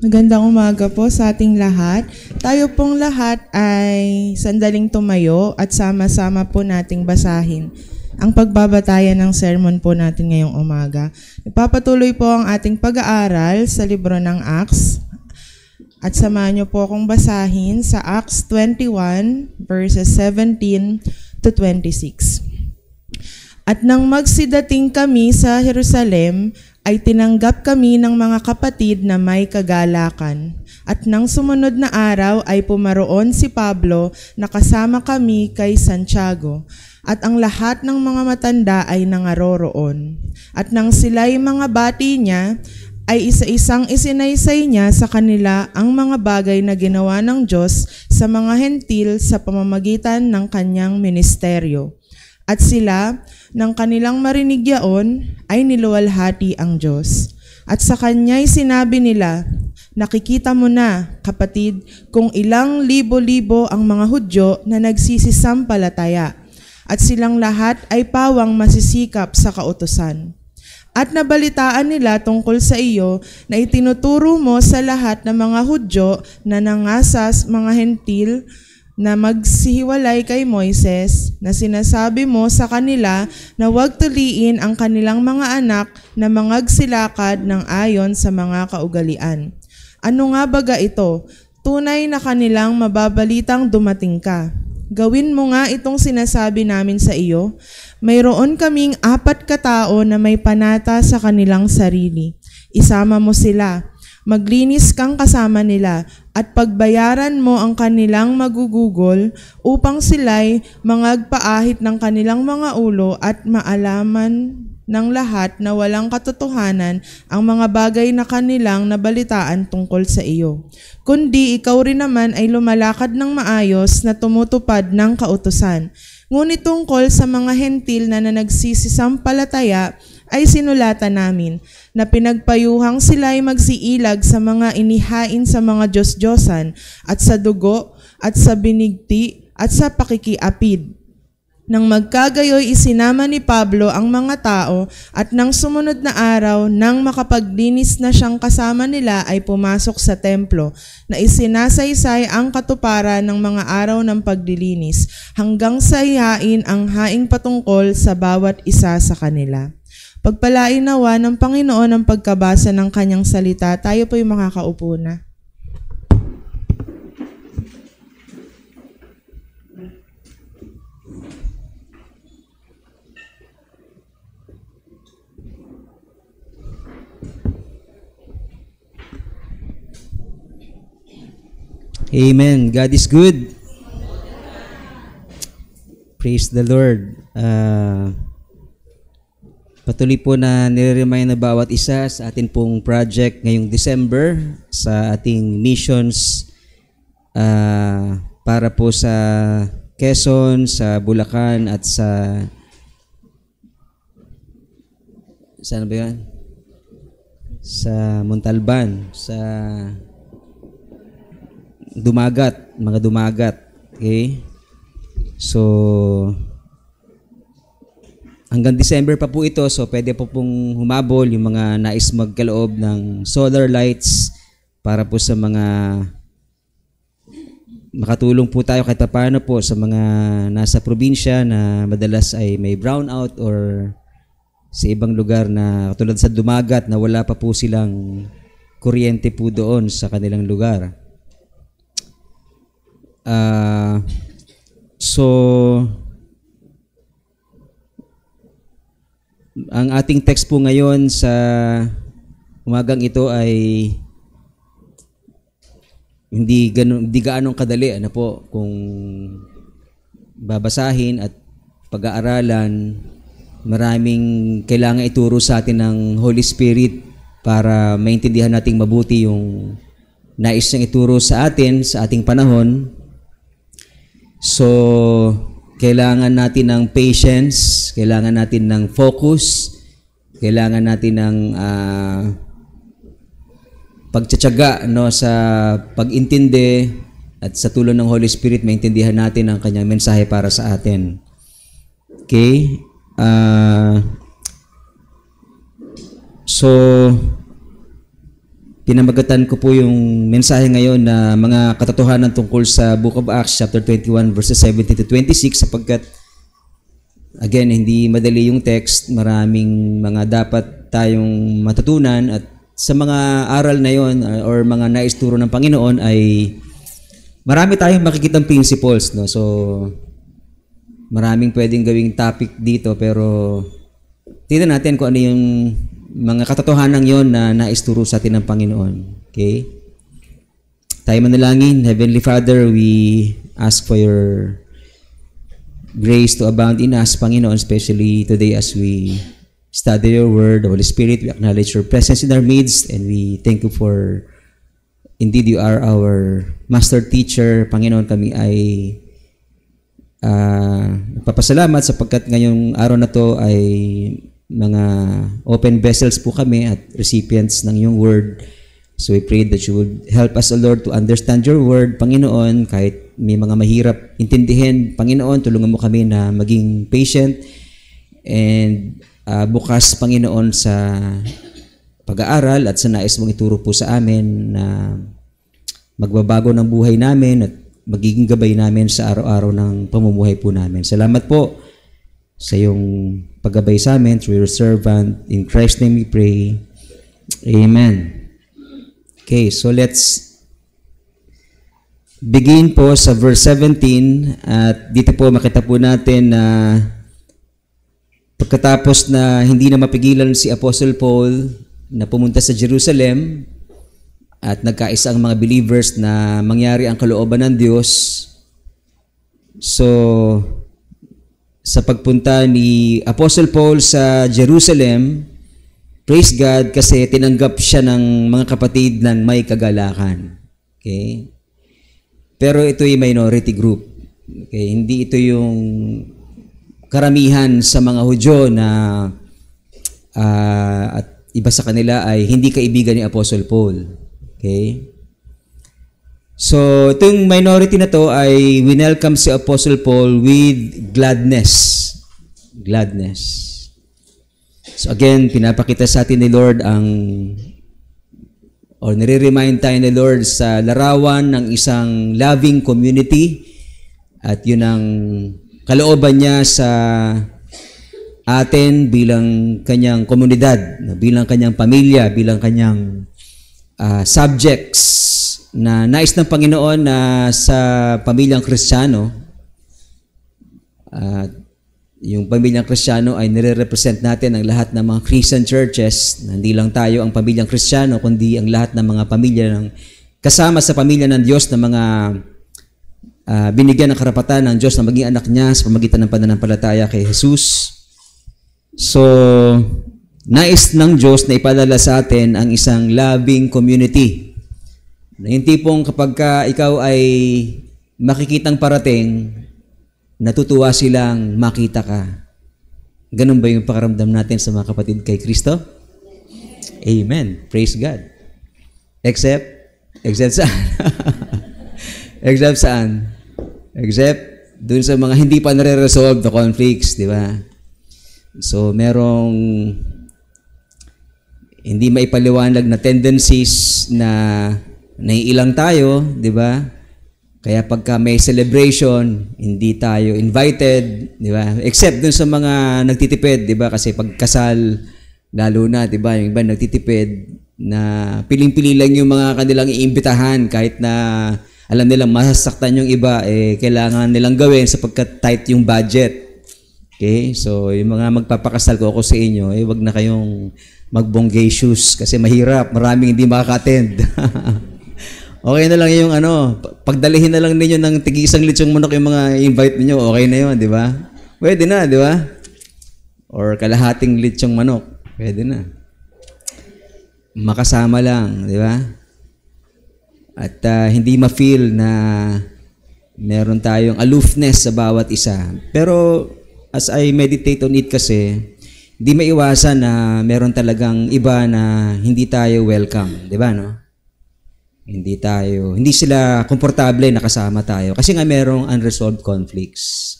Magandang umaga po sa ating lahat. Tayo pong lahat ay sandaling tumayo at sama-sama po nating basahin ang pagbabatayan ng sermon po natin ngayong umaga. Ipapatuloy po ang ating pag-aaral sa libro ng Acts at samahan niyo po akong basahin sa Acts 21 verses 17 to 26. At nang magsidating kami sa Jerusalem, ay tinanggap kami ng mga kapatid na may kagalakan. At nang sumunod na araw ay pumaroon si Pablo na kasama kami kay Santiago. At ang lahat ng mga matanda ay nangaroroon. At nang sila'y mga bati niya, ay isa-isang isinaysay niya sa kanila ang mga bagay na ginawa ng Diyos sa mga hentil sa pamamagitan ng kanyang ministeryo. At sila, nang kanilang marinig yaon, ay niluwalhati ang Diyos. At sa kanya'y sinabi nila, nakikita mo na, kapatid, kung ilang libo-libo ang mga Hudyo na nagsisisampalataya, at silang lahat ay pawang masisikap sa kautusan. At nabalitaan nila tungkol sa iyo na itinuturo mo sa lahat ng mga Hudyo na nangasas mga hentil na magsihiwalay kay Moises, na sinasabi mo sa kanila na huwag tuliin ang kanilang mga anak na mangagsilakad ng ayon sa mga kaugalian. Ano nga baga ito? Tunay na kanilang mababalitang dumating ka. Gawin mo nga itong sinasabi namin sa iyo. Mayroon kaming 4 katao na may panata sa kanilang sarili. Isama mo sila. Maglinis kang kasama nila at pagbayaran mo ang kanilang magugugol upang sila'y mangagpaahit ng kanilang mga ulo at maalaman ng lahat na walang katotohanan ang mga bagay na kanilang nabalitaan tungkol sa iyo. Kundi ikaw rin naman ay lumalakad ng maayos na tumutupad ng kautusan. Ngunit tungkol sa mga hentil na nagsisisampalataya ay sinulatan namin na pinagpayuhang sila ay magsiilag sa mga inihain sa mga Diyos-Diyosan at sa dugo at sa binigti at sa pakikiapid. Nang magkagayoy isinama ni Pablo ang mga tao at nang sumunod na araw nang makapaglinis na siyang kasama nila ay pumasok sa templo na isinasaysay ang katuparan ng mga araw ng paglilinis hanggang sa ihain ang haing patungkol sa bawat isa sa kanila. Pagpalain nawa ng Panginoon ang pagkabasa ng kanyang salita, tayo po'y makakaupo na. Amen. God is good. Praise the Lord. Patuloy po na nire-remind na bawat isa sa atin pong project ngayong December sa ating missions para po sa Quezon, sa Bulacan at sa saan ba yan? Sa Montalban, sa Dumagat, mga Dumagat. Okay? So, hanggang December pa po ito, so pwede po pong humabol yung mga nais magkaloob ng solar lights para po sa mga makatulong po tayo kahit paano po sa mga nasa probinsya na madalas ay may brownout or sa ibang lugar na katulad sa Dumagat na wala pa po silang kuryente po doon sa kanilang lugar. So, ang ating text po ngayon sa umagang ito ay hindi gaanong kadali ano po kung babasahin at pag-aaralan. Maraming kailangan ituro sa atin ng Holy Spirit para maintindihan nating mabuti yung nais niyang ituro sa atin sa ating panahon. So, kailangan natin ng patience, kailangan natin ng focus, kailangan natin ng pagtsatsaga no, sa pag-intindi at sa tulong ng Holy Spirit maintindihan natin ang kanyang mensahe para sa atin. Okay? So, pinamagatan ko po yung mensahe ngayon na mga katotohanan tungkol sa Book of Acts chapter 21 verses 17 to 26 sapagkat again, hindi madali yung text, maraming mga dapat tayong matutunan at sa mga aral na yon or mga naisturo ng Panginoon ay marami tayong makikitang principles, no? So maraming pwedeng gawing topic dito pero tingnan natin kung ano yung mga katotohanan yon na naisturo sa atin ng Panginoon. Okay? Tayo manalangin. Heavenly Father, we ask for your grace to abound in us, Panginoon, especially today as we study your word, Holy Spirit. We acknowledge your presence in our midst and we thank you for indeed you are our master teacher. Panginoon, kami ay nagpapasalamat sapagkat ngayong araw na to ay mga open vessels po kami at recipients ng iyong word. So we pray that you would help us, O Lord, to understand your word, Panginoon, kahit may mga mahirap intindihin. Panginoon, tulungan mo kami na maging patient and bukas, Panginoon, sa pag-aaral at sa nais mong ituro po sa amin na magbabago ng buhay namin at magiging gabay namin sa araw-araw ng pamumuhay po namin. Salamat po sa iyong paggabay sa amin through your servant. In Christ's name we pray. Amen. Okay, so let's begin po sa verse 17 at dito po makita po natin na pagkatapos na hindi na mapigilan si Apostle Paul na pumunta sa Jerusalem at nagkaisa ang mga believers na mangyari ang kalooban ng Diyos. So sa pagpunta ni Apostle Paul sa Jerusalem, praise God kasi tinanggap siya ng mga kapatid ng may kagalakan. Okay? Pero ito yung minority group. Okay? Hindi ito yung karamihan sa mga Hudyo na at iba sa kanila ay hindi kaibigan ni Apostle Paul. Okay? So, itong minority na to ay winelcome si Apostle Paul with gladness. Gladness. So again, pinapakita sa atin ni Lord nire-remind tayo ni Lord sa larawan ng isang loving community at yun ang kalooban niya sa atin bilang kanyang komunidad, bilang kanyang pamilya, bilang kanyang subjects na nais ng Panginoon na sa pamilyang Kristiyano, yung pamilyang Kristiyano ay nire-represent natin ang lahat ng mga Christian churches. Hindi lang tayo ang pamilyang Kristiyano, kundi ang lahat ng mga pamilya ng kasama sa pamilya ng Diyos na mga binigyan ng karapatan ng Diyos na maging anak niya sa pamamagitan ng pananampalataya kay Jesus. So, nais ng Diyos na ipadala sa atin ang isang loving community. Yung tipong kapag ikaw ay makikitang parating, natutuwa silang makita ka. Ganun ba yung pakaramdam natin sa mga kapatid kay Kristo? Amen. Praise God. Except saan? Except saan? Except dun sa mga hindi pa nare-resolve the conflicts, di ba? So, merong hindi maipaliwanag na tendencies na naiilang tayo, di ba? Kaya pagka may celebration, hindi tayo invited, di ba? Except dun sa mga nagtitipid, di ba? Kasi pagkasal, lalo na, di ba? Yung iba nagtitipid na piling-pili lang yung mga kanilang iimbitahan kahit na alam nilang masasaktan yung iba, kailangan nilang gawin sapagkat tight yung budget. Okay? So, yung mga magpapakasal ko ako sa inyo, wag na kayong magbonggacious kasi mahirap. Maraming hindi makaka-attend. Okay na lang yung pagdalihin na lang ninyo ng tig-isang litsong manok yung mga invite niyo, okay na yun, di ba? Pwede na, di ba? Or kalahating litsong manok, pwede na. Makasama lang, di ba? At hindi ma-feel na meron tayong aloofness sa bawat isa. Pero as I meditate on it kasi, hindi maiwasan na meron talagang iba na hindi tayo welcome, di ba, no? Hindi sila komportable na kasama tayo kasi nga merong unresolved conflicts.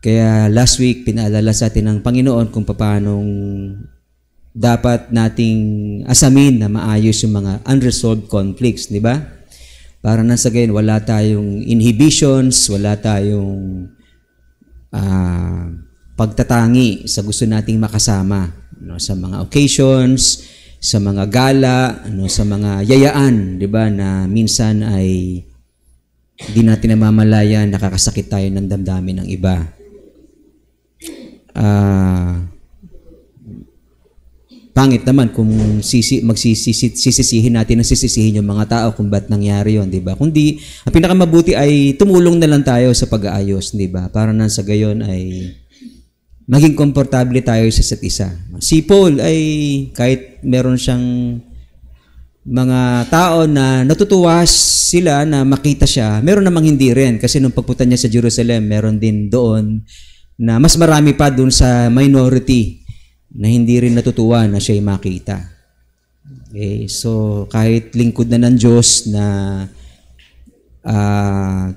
Kaya last week, pinaalala sa atin ng Panginoon kung paanong dapat nating asamin na maayos yung mga unresolved conflicts, di ba? Para na sa gayon, wala tayong inhibitions, wala tayong pagtatangi sa gusto nating makasama, no, sa mga occasions, sa mga gala, no, sa mga yayaan, di ba, na minsan ay di natin namamalayan, nakakasakit tayo ng damdamin ng iba. Pangit naman kung sisisihin natin ang sisisihin yung mga tao kung ba't nangyari yun, di ba? Kundi, ang pinakamabuti ay tumulong na lang tayo sa pag-aayos, di ba? Para na sa gayon ay maging komportable tayo sa isa't isa. Si Paul ay kahit meron siyang mga tao na natutuwa sila na makita siya, meron namang hindi rin. Kasi nung pagpunta niya sa Jerusalem, meron din doon na mas marami pa doon sa minority na hindi rin natutuwa na siya'y makita. Okay, so kahit lingkod na ng Diyos na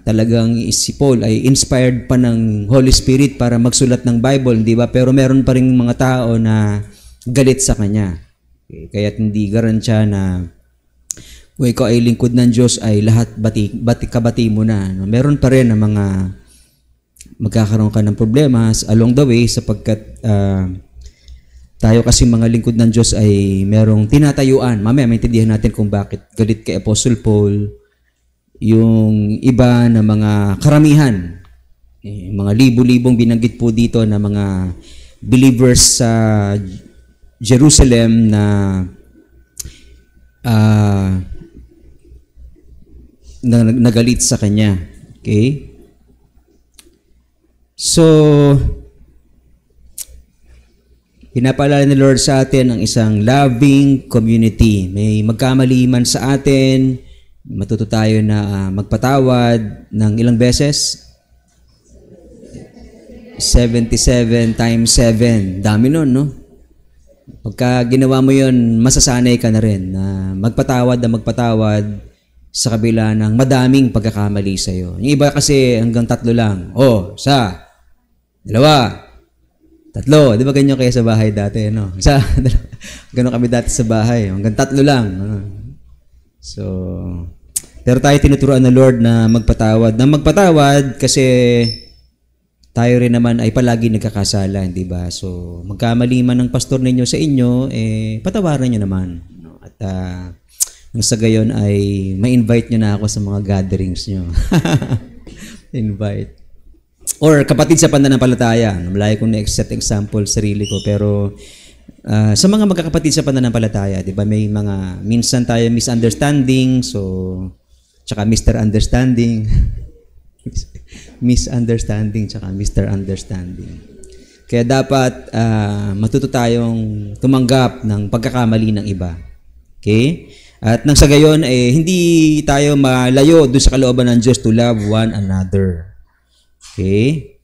talagang si Paul ay inspired pa ng Holy Spirit para magsulat ng Bible, di ba? Pero meron pa rin mga tao na galit sa kanya. Okay, kaya't hindi garantiya na kung ikaw ay lingkod ng Diyos ay lahat kabati mo na. No? Meron pa rin na mga magkakaroon ka ng problema along the way sapagkat tayo kasi mga lingkod ng Diyos ay merong tinatayuan. Mamaya maintindihan natin kung bakit galit kay Apostle Paul yung iba na mga karamihan. Mga libo-libong binanggit po dito na mga believers sa Jerusalem na nagalit sa kanya. Okay? So, pinapaalala ni Lord sa atin ang isang loving community. May magkamali man sa atin, matuto tayo na magpatawad ng ilang beses? 77 times 7. Dami nun, no? Pagka ginawa mo yun, masasanay ka na rin na magpatawad sa kabila ng madaming pagkakamali sa'yo. Yung iba kasi hanggang 3 lang. 1, 2, 3. Di ba ganyan kayo sa bahay dati? No? Gano'n kami dati sa bahay. Hanggang 3 lang. So, pero tayo tinuturuan ng Lord na magpatawad kasi tayo rin naman ay palagi nagkakasala, di ba? So, magkamali man ng pastor ninyo sa inyo, patawaran nyo naman. No? At sa gayon ay ma-invite nyo na ako sa mga gatherings nyo. Invite. Or kapatid sa pananampalataya. Malaya kong na-set example sarili ko. Pero sa mga magkakapatid sa pananampalataya, di ba, may mga minsan tayo misunderstanding. So, tsaka Mr. Understanding. Misunderstanding tsaka Mr. Understanding. Kaya dapat matuto tayong tumanggap ng pagkakamali ng iba. Okay? At nang sa gayon, hindi tayo malayo doon sa kalooban ng Diyos to love one another. Okay?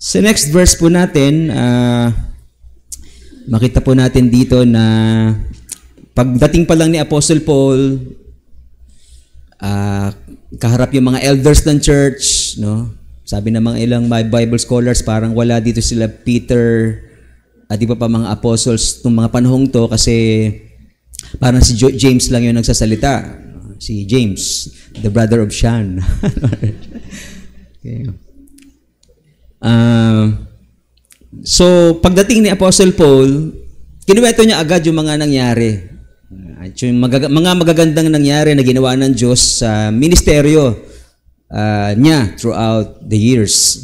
Sa next verse po natin, makita po natin dito na pagdating pa lang ni Apostle Paul, kaharap yung mga elders ng church, no? Sabi ng mga ilang Bible scholars, parang wala dito sila Peter at iba pa mga apostles nung mga panahong to kasi parang si James lang yung nagsasalita. Si James, the brother of Sean. Okay. So, pagdating ni Apostle Paul, kinuwento niya agad yung mga nangyari. At yung mga magagandang nangyari na ginawa ng Diyos sa ministeryo niya throughout the years.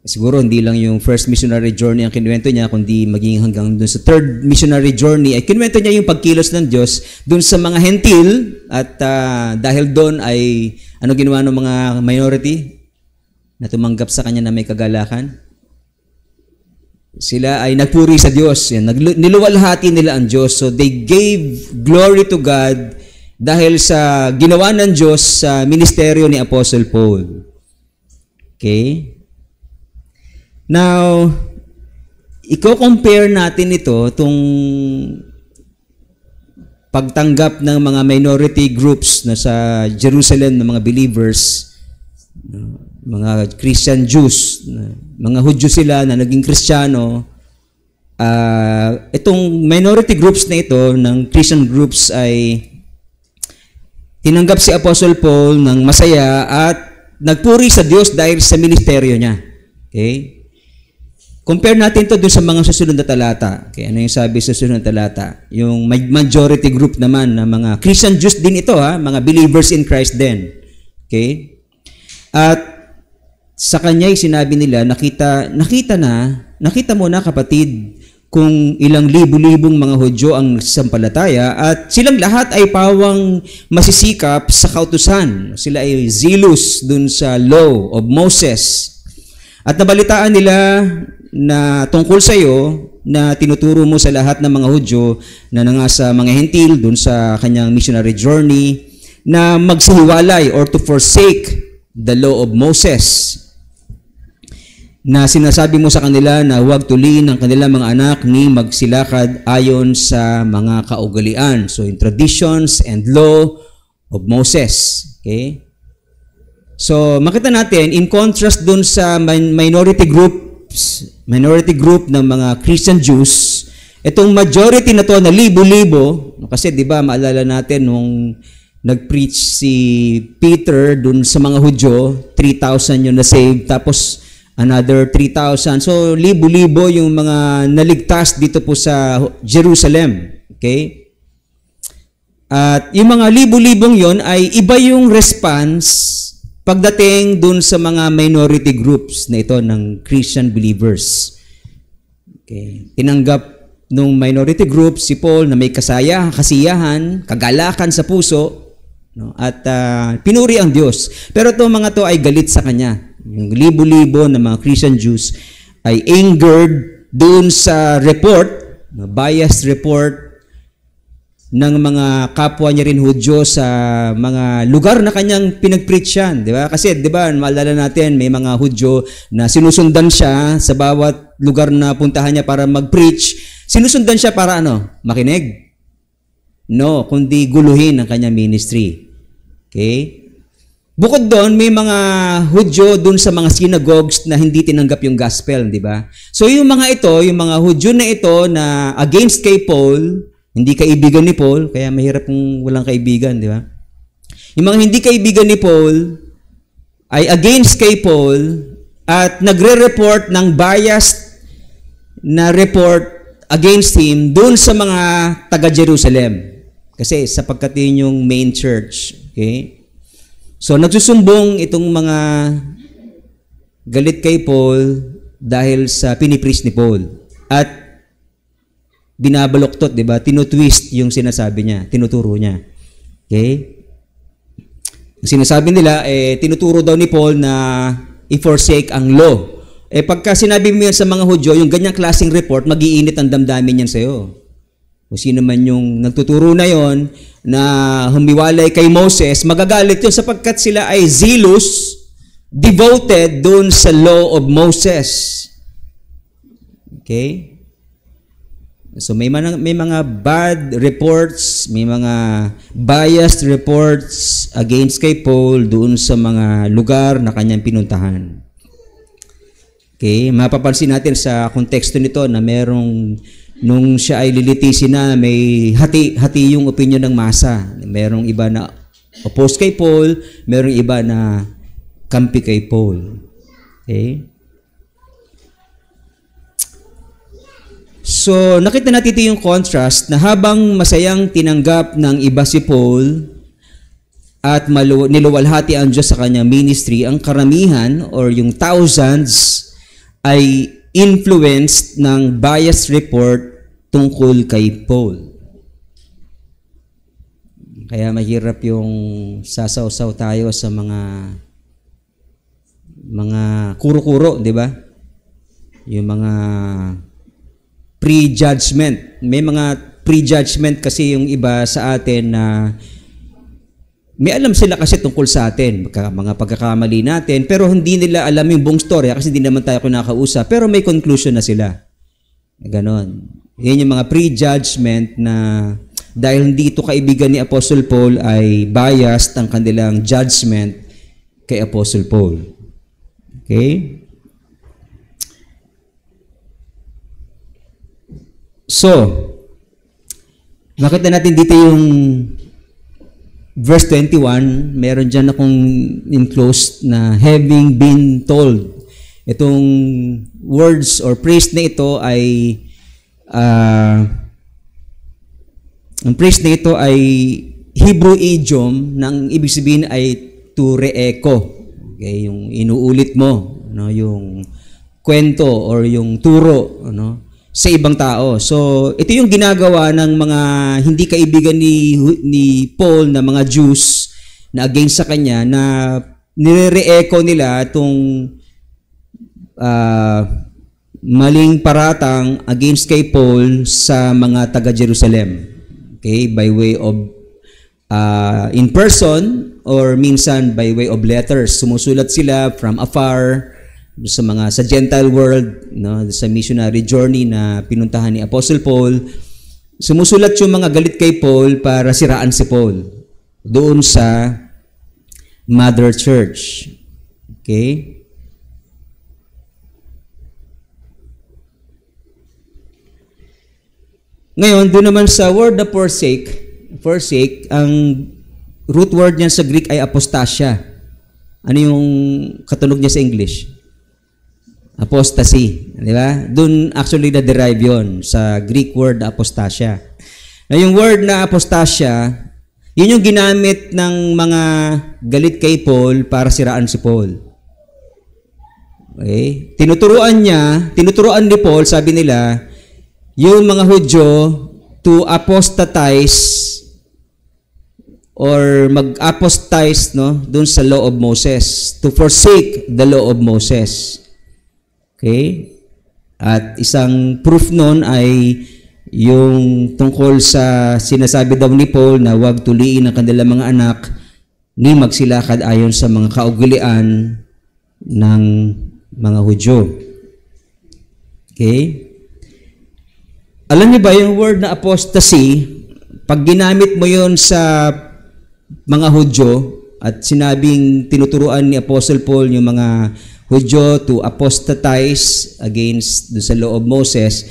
Siguro hindi lang yung first missionary journey ang kinuwento niya, kundi maging hanggang dun sa third missionary journey, ay kinuwento niya yung pagkilos ng Diyos dun sa mga hentil at dahil doon ay ano ginawa ng mga minority na tumanggap sa kanya na may kagalakan? Sila ay nagpuri sa Diyos. Niluwalhati nila ang Diyos. So they gave glory to God dahil sa ginawa ng Diyos sa ministeryo ni Apostle Paul. Okay? Now, i-compare natin ito, itong pagtanggap ng mga minority groups na sa Jerusalem ng mga believers, mga Christian Jews, mga Hudyo sila na naging Kristiyano, Itong minority groups na ito ng Christian groups ay tinanggap si Apostle Paul ng masaya at nagpuri sa Diyos dahil sa ministeryo niya. Okay? Compare natin to dun sa mga susunod na talata. Okay, ano yung sabi sa susunod na talata? Yung majority group naman na mga Christian Jews din ito, mga believers in Christ din. Okay? At sa kanya sinabi nila, nakita mo na kapatid, kung ilang libu-libong mga Hudyo ang sampalataya at silang lahat ay pawang masisikap sa kautusan. Sila ay zealous dun sa law of Moses. At nabalitaan nila na tungkol sa iyo na tinuturo mo sa lahat ng mga Hudyo na nangasa mga Hentil dun sa kanyang missionary journey na magsihiwalay or to forsake the law of Moses, na sinasabi mo sa kanila na huwag tuliin ang kanilang mga anak ni magsilakad ayon sa mga kaugalian. So in traditions and law of Moses. Okay? So makita natin, in contrast dun sa minority group ng mga Christian Jews, itong majority na to na libo-libo, kasi di ba maalala natin nung nag-preach si Peter dun sa mga Hudyo, 3,000 yung na-save, tapos another 3,000. So libo-libo yung mga naligtas dito po sa Jerusalem. Okay? At yung mga libo-libong yon ay iba yung response pagdating dun sa mga minority groups na ito ng Christian believers. Okay. Tinanggap nung minority group si Paul na may kasiyahan, kagalakan sa puso, no? At pinuri ang Diyos. Pero itong mga to ay galit sa kanya. Yung libo-libo na mga Christian Jews ay angered dun sa report, biased report ng mga kapwa niya rin Hudyo sa mga lugar na kanyang pinag-preach yan, di ba? Kasi, di ba, maalala natin, may mga Hudyo na sinusundan siya sa bawat lugar na puntahan niya para mag-preach. Sinusundan siya para makinig? No, kundi guluhin ang kanyang ministry. Okay? Bukod doon, may mga Hudyo doon sa mga synagogues na hindi tinanggap yung gospel, di ba? So, yung mga Hudyo na ito na against kay Paul, hindi kaibigan ni Paul, kaya mahirap kung walang kaibigan, di ba? Yung mga hindi kaibigan ni Paul ay against kay Paul at nagre-report ng biased na report against him doon sa mga taga-Jerusalem. Kasi sapagkat yun yung main church. Okay? So nagsusumbong itong mga galit kay Paul dahil sa pinipreach ni Paul. At binabaloktot, di ba? Tinutwist yung sinasabi niya, tinuturo niya. Okay? Sinasabi nila, tinuturo daw ni Paul na i-forsake ang law. Pagka sinabi mo yan sa mga Hudyo, yung ganyang klaseng report, mag-iinit ang damdamin yan sa'yo. Kung sino man yung nagtuturo na yon na humiwalay kay Moses, magagalit yun sapagkat sila ay zealous, devoted doon sa law of Moses. Okay? So may mga bad reports, may mga biased reports against kay Paul doon sa mga lugar na kanyang pinuntahan. Okay, mapapansin natin sa konteksto nito na nung siya ay lilitisin na may hati yung opinion ng masa. Merong iba na opposed kay Paul, merong iba na kampi kay Paul. Okay? So, nakita natin ito yung contrast na habang masayang tinanggap ng iba si Paul at niluwalhati ang Diyos sa kanyang ministry, ang karamihan or yung thousands ay influenced ng biased report tungkol kay Paul. Kaya mahirap yung sasaw-saw tayo sa mga kuro-kuro, di ba? Yung mga pre-judgment. May mga pre-judgment kasi yung iba sa atin na may alam sila kasi tungkol sa atin, mga pagkakamali natin, pero hindi nila alam yung buong storya kasi hindi naman tayo kinakausap, pero may conclusion na sila. Ganon. Yan yung mga pre-judgment na dahil hindi ito kaibigan ni Apostle Paul ay biased ang kanilang judgment kay Apostle Paul. Okay? So, makita natin dito yung verse 21, meron dyan akong enclosed na having been told. Itong words or phrase na ito ay ang phrase na ito ay Hebrew idiom na ang ibig sabihin ay to re-echo. Okay, yung inuulit mo, no, yung kwento or yung turo, no, sa ibang tao. So, ito yung ginagawa ng mga hindi kaibigan ni Paul na mga Jews na against sa kanya na nire-echo nila itong maling paratang against kay Paul sa mga taga-Jerusalem. Okay, by way of in person or minsan by way of letters. Sumusulat sila from afar sa Gentile world, no, sa missionary journey na pinuntahan ni Apostle Paul. Sumusulat yung mga galit kay Paul para siraan si Paul doon sa Mother Church. Okay? Ngayon, doon naman sa word na forsake, ang root word niya sa Greek ay apostasia. Ano yung katunog niya sa English? Apostasy. Di ba? Doon actually na-derive yun sa Greek word na apostasia. Na yung word na apostasia, yun yung ginamit ng mga galit kay Paul para siraan si Paul. Okay? Tinuturuan ni Paul, sabi nila, yung mga Hudyo to apostatize or mag-apostatize, no, doon sa law of Moses, to forsake the law of Moses. Okay? At isang proof nun ay yung tungkol sa sinasabi daw ni Paul na huwag tuliin ang kanilang mga anak ni magsilakad ayon sa mga kaugalian ng mga Hudyo. Okay? Alam niyo ba yung word na apostasy, pag ginamit mo yon sa mga Hudyo at sinabing tinuturuan ni Apostle Paul yung mga Hudyo to apostatize against sa law of Moses,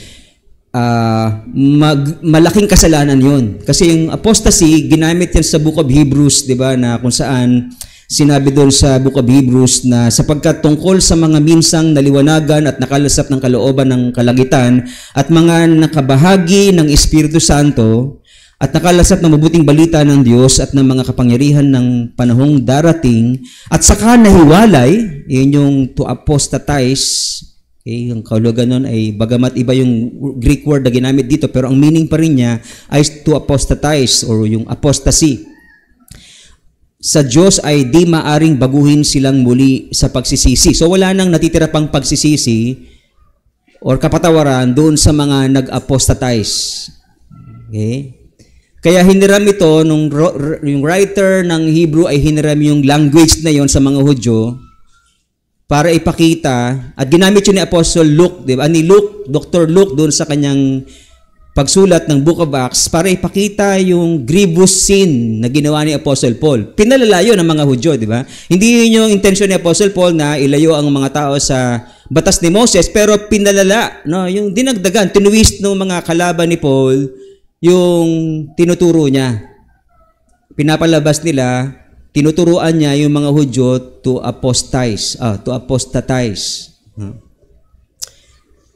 malaking kasalanan yun. Kasi yung apostasy, ginamit yan sa Book of Hebrews, di ba, na kung saan sinabi doon sa Book of Hebrews na sapagkat tungkol sa mga minsang naliwanagan at nakalasap ng kalooban ng kalangitan at mga nakabahagi ng Espiritu Santo at nakalasap ng mabuting balita ng Diyos at ng mga kapangyarihan ng panahong darating at saka nahiwalay, yun yung to apostatize. Okay, yung kahulugan nun ay bagamat iba yung Greek word na ginamit dito pero ang meaning pa rin niya ay to apostatize or yung apostasy. Sa Diyos ay di maaring baguhin silang muli sa pagsisisi. So wala nang natitira pang pagsisisi or kapatawaran doon sa mga nag-apostatize. Okay? Kaya hiniram ito, yung writer ng Hebrew ay hiniram yung language na yon sa mga Hudyo para ipakita, at ginamit yun ni Apostle Luke, di ba? Ni Luke, Dr. Luke doon sa kanyang pagsulat ng Book of Acts para ipakita yung grievous sin na ginawa ni Apostle Paul. Pinalalayo ng mga Hudyo, di ba? Hindi yun yung intention ni Apostle Paul na ilayo ang mga tao sa batas ni Moses, pero pinalala, no? Yung dinagdagan, tinwist ng mga kalaban ni Paul yung tinuturo niya. Pinapalabas nila, tinuturuan niya yung mga Hudyo to apostatize.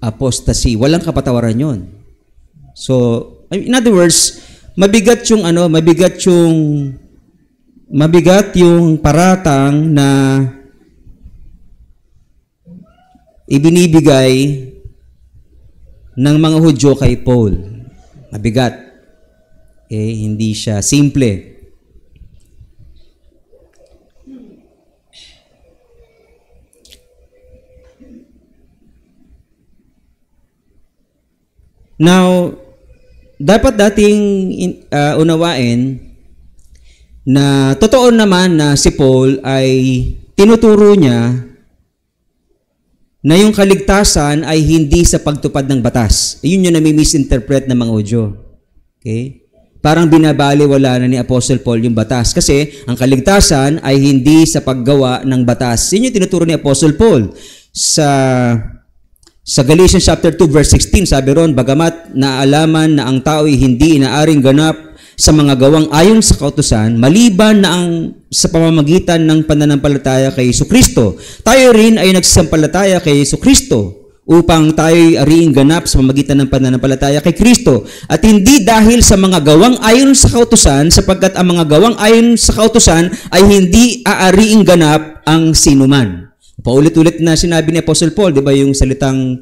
Apostasy. Walang kapatawaran yun. So, in other words, mabigat yung paratang na ibinibigay ng mga Hudyo kay Paul. Mabigat. Okay, hindi siya simple. Now, dapat dating unawain na totoo naman na si Paul ay tinuturo niya na yung kaligtasan ay hindi sa pagtupad ng batas. Yun yung nami-misinterpret ng mga Hudyo. Okay? Parang binabaliwala na ni Apostle Paul yung batas. Kasi ang kaligtasan ay hindi sa paggawa ng batas. Yun yung tinuturo ni Apostle Paul Sa Galatians chapter 2 verse 16, sabi ron, bagamat naalaman na ang tao ay hindi inaaring ganap sa mga gawang ayon sa kautusan, maliban na sa pamamagitan ng pananampalataya kay Jesucristo. Tayo rin ay nagsasampalataya kay Jesucristo upang tayo'y ariing ganap sa pamamagitan ng pananampalataya kay Kristo. At hindi dahil sa mga gawang ayon sa kautusan, sapagkat ang mga gawang ayon sa kautusan ay hindi aariing ganap ang sinuman. Paulit-ulit na sinabi ni Apostle Paul, di ba, yung salitang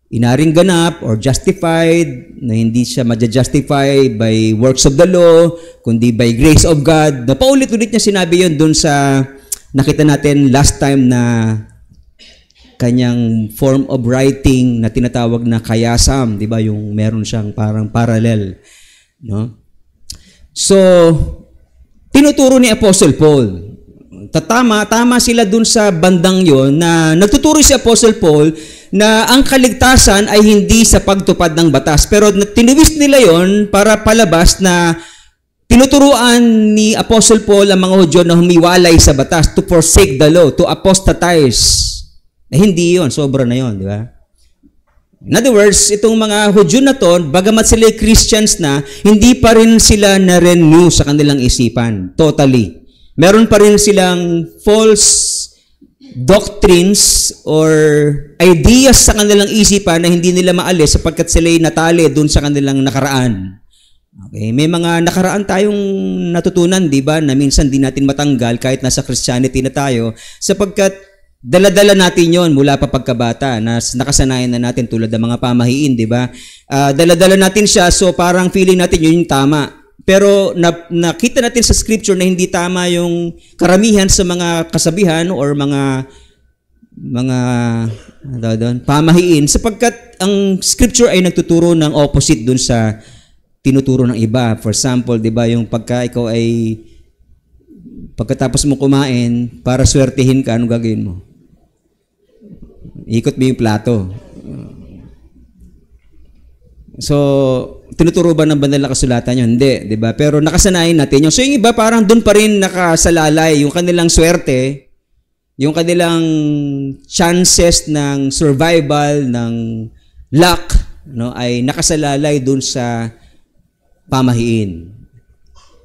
inaring ganap or justified, na hindi siya ma-justify by works of the law, kundi by grace of God. Na paulit-ulit niya sinabi yun dun sa nakita natin last time na kanyang form of writing na tinatawag na kayasam, di ba, yung meron siyang parang parallel, no? So, tinuturo ni Apostle Paul. Tama sila dun sa bandang yon na nagtuturo si Apostle Paul na ang kaligtasan ay hindi sa pagtupad ng batas. Pero tinwist nila yon para palabas na tinuturuan ni Apostle Paul ang mga Hudyo na humiwalay sa batas, to forsake the law, to apostatize. Hindi yon, sobra na yon, di ba? In other words, itong mga Hudyo na to, bagamat sila Christians na, hindi pa rin sila na-renew sa kanilang isipan, totally. Meron pa rin silang false doctrines or ideas sa kanilang isipan na hindi nila maalis sapagkat sila'y natali dun sa kanilang nakaraan. Okay, may mga nakaraan tayong natutunan, di ba, na minsan di natin matanggal kahit nasa Christianity na tayo, sapagkat dala-dala natin yon mula pa pagkabata, na nakasanayan na natin tulad ng mga pamahiin, di ba? Dala-dala natin siya, so parang feeling natin yun yung tama. Pero nakita natin sa scripture na hindi tama yung karamihan sa mga kasabihan or mga pamahiin, sapagkat ang scripture ay nagtuturo ng opposite dun sa tinuturo ng iba. For example, di ba, yung pagkatapos mo kumain, para swertihin ka, anong gagawin mo? Ikot mo yung plato. So, tinuturo ba ng banal na kasulatan yun? Hindi, di ba? Pero nakasanayan natin yun. So, yung iba parang doon pa rin nakasalalay yung kanilang swerte, yung kanilang chances ng survival, ng luck, no, ay nakasalalay doon sa pamahiin.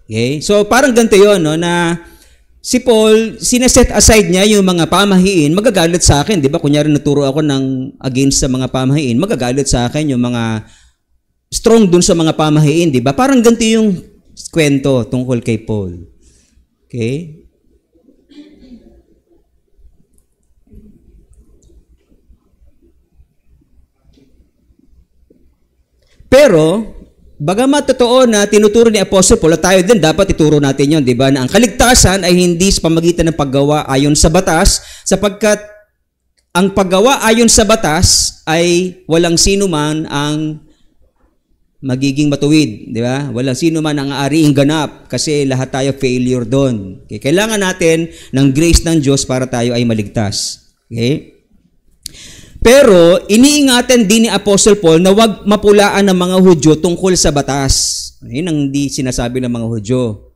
Okay? So, parang ganito yun, no, na si Paul, sineset aside niya yung mga pamahiin, magagalit sa akin, di ba? Kunyari naturo ako ng against sa mga pamahiin, magagalit sa akin yung mga strong dun sa mga pamahiin, di ba? Parang ganito yung kwento tungkol kay Paul. Okay? Pero, bagamat totoo na tinuturo ni Apostle Paul, at tayo din dapat ituro natin yon, di ba? Na ang kaligtasan ay hindi sa pamamagitan ng paggawa ayon sa batas, sapagkat ang paggawa ayon sa batas ay walang sino man ang magiging matuwid, di ba? Walang sino man ang aariing ganap kasi lahat tayo failure doon. Okay? Kailangan natin ng grace ng Diyos para tayo ay maligtas. Okay? Pero iniingatan din ni Apostle Paul na wag mapulaan ng mga Hudyo tungkol sa batas. Ayun ang hindi sinasabi ng mga Hudyo.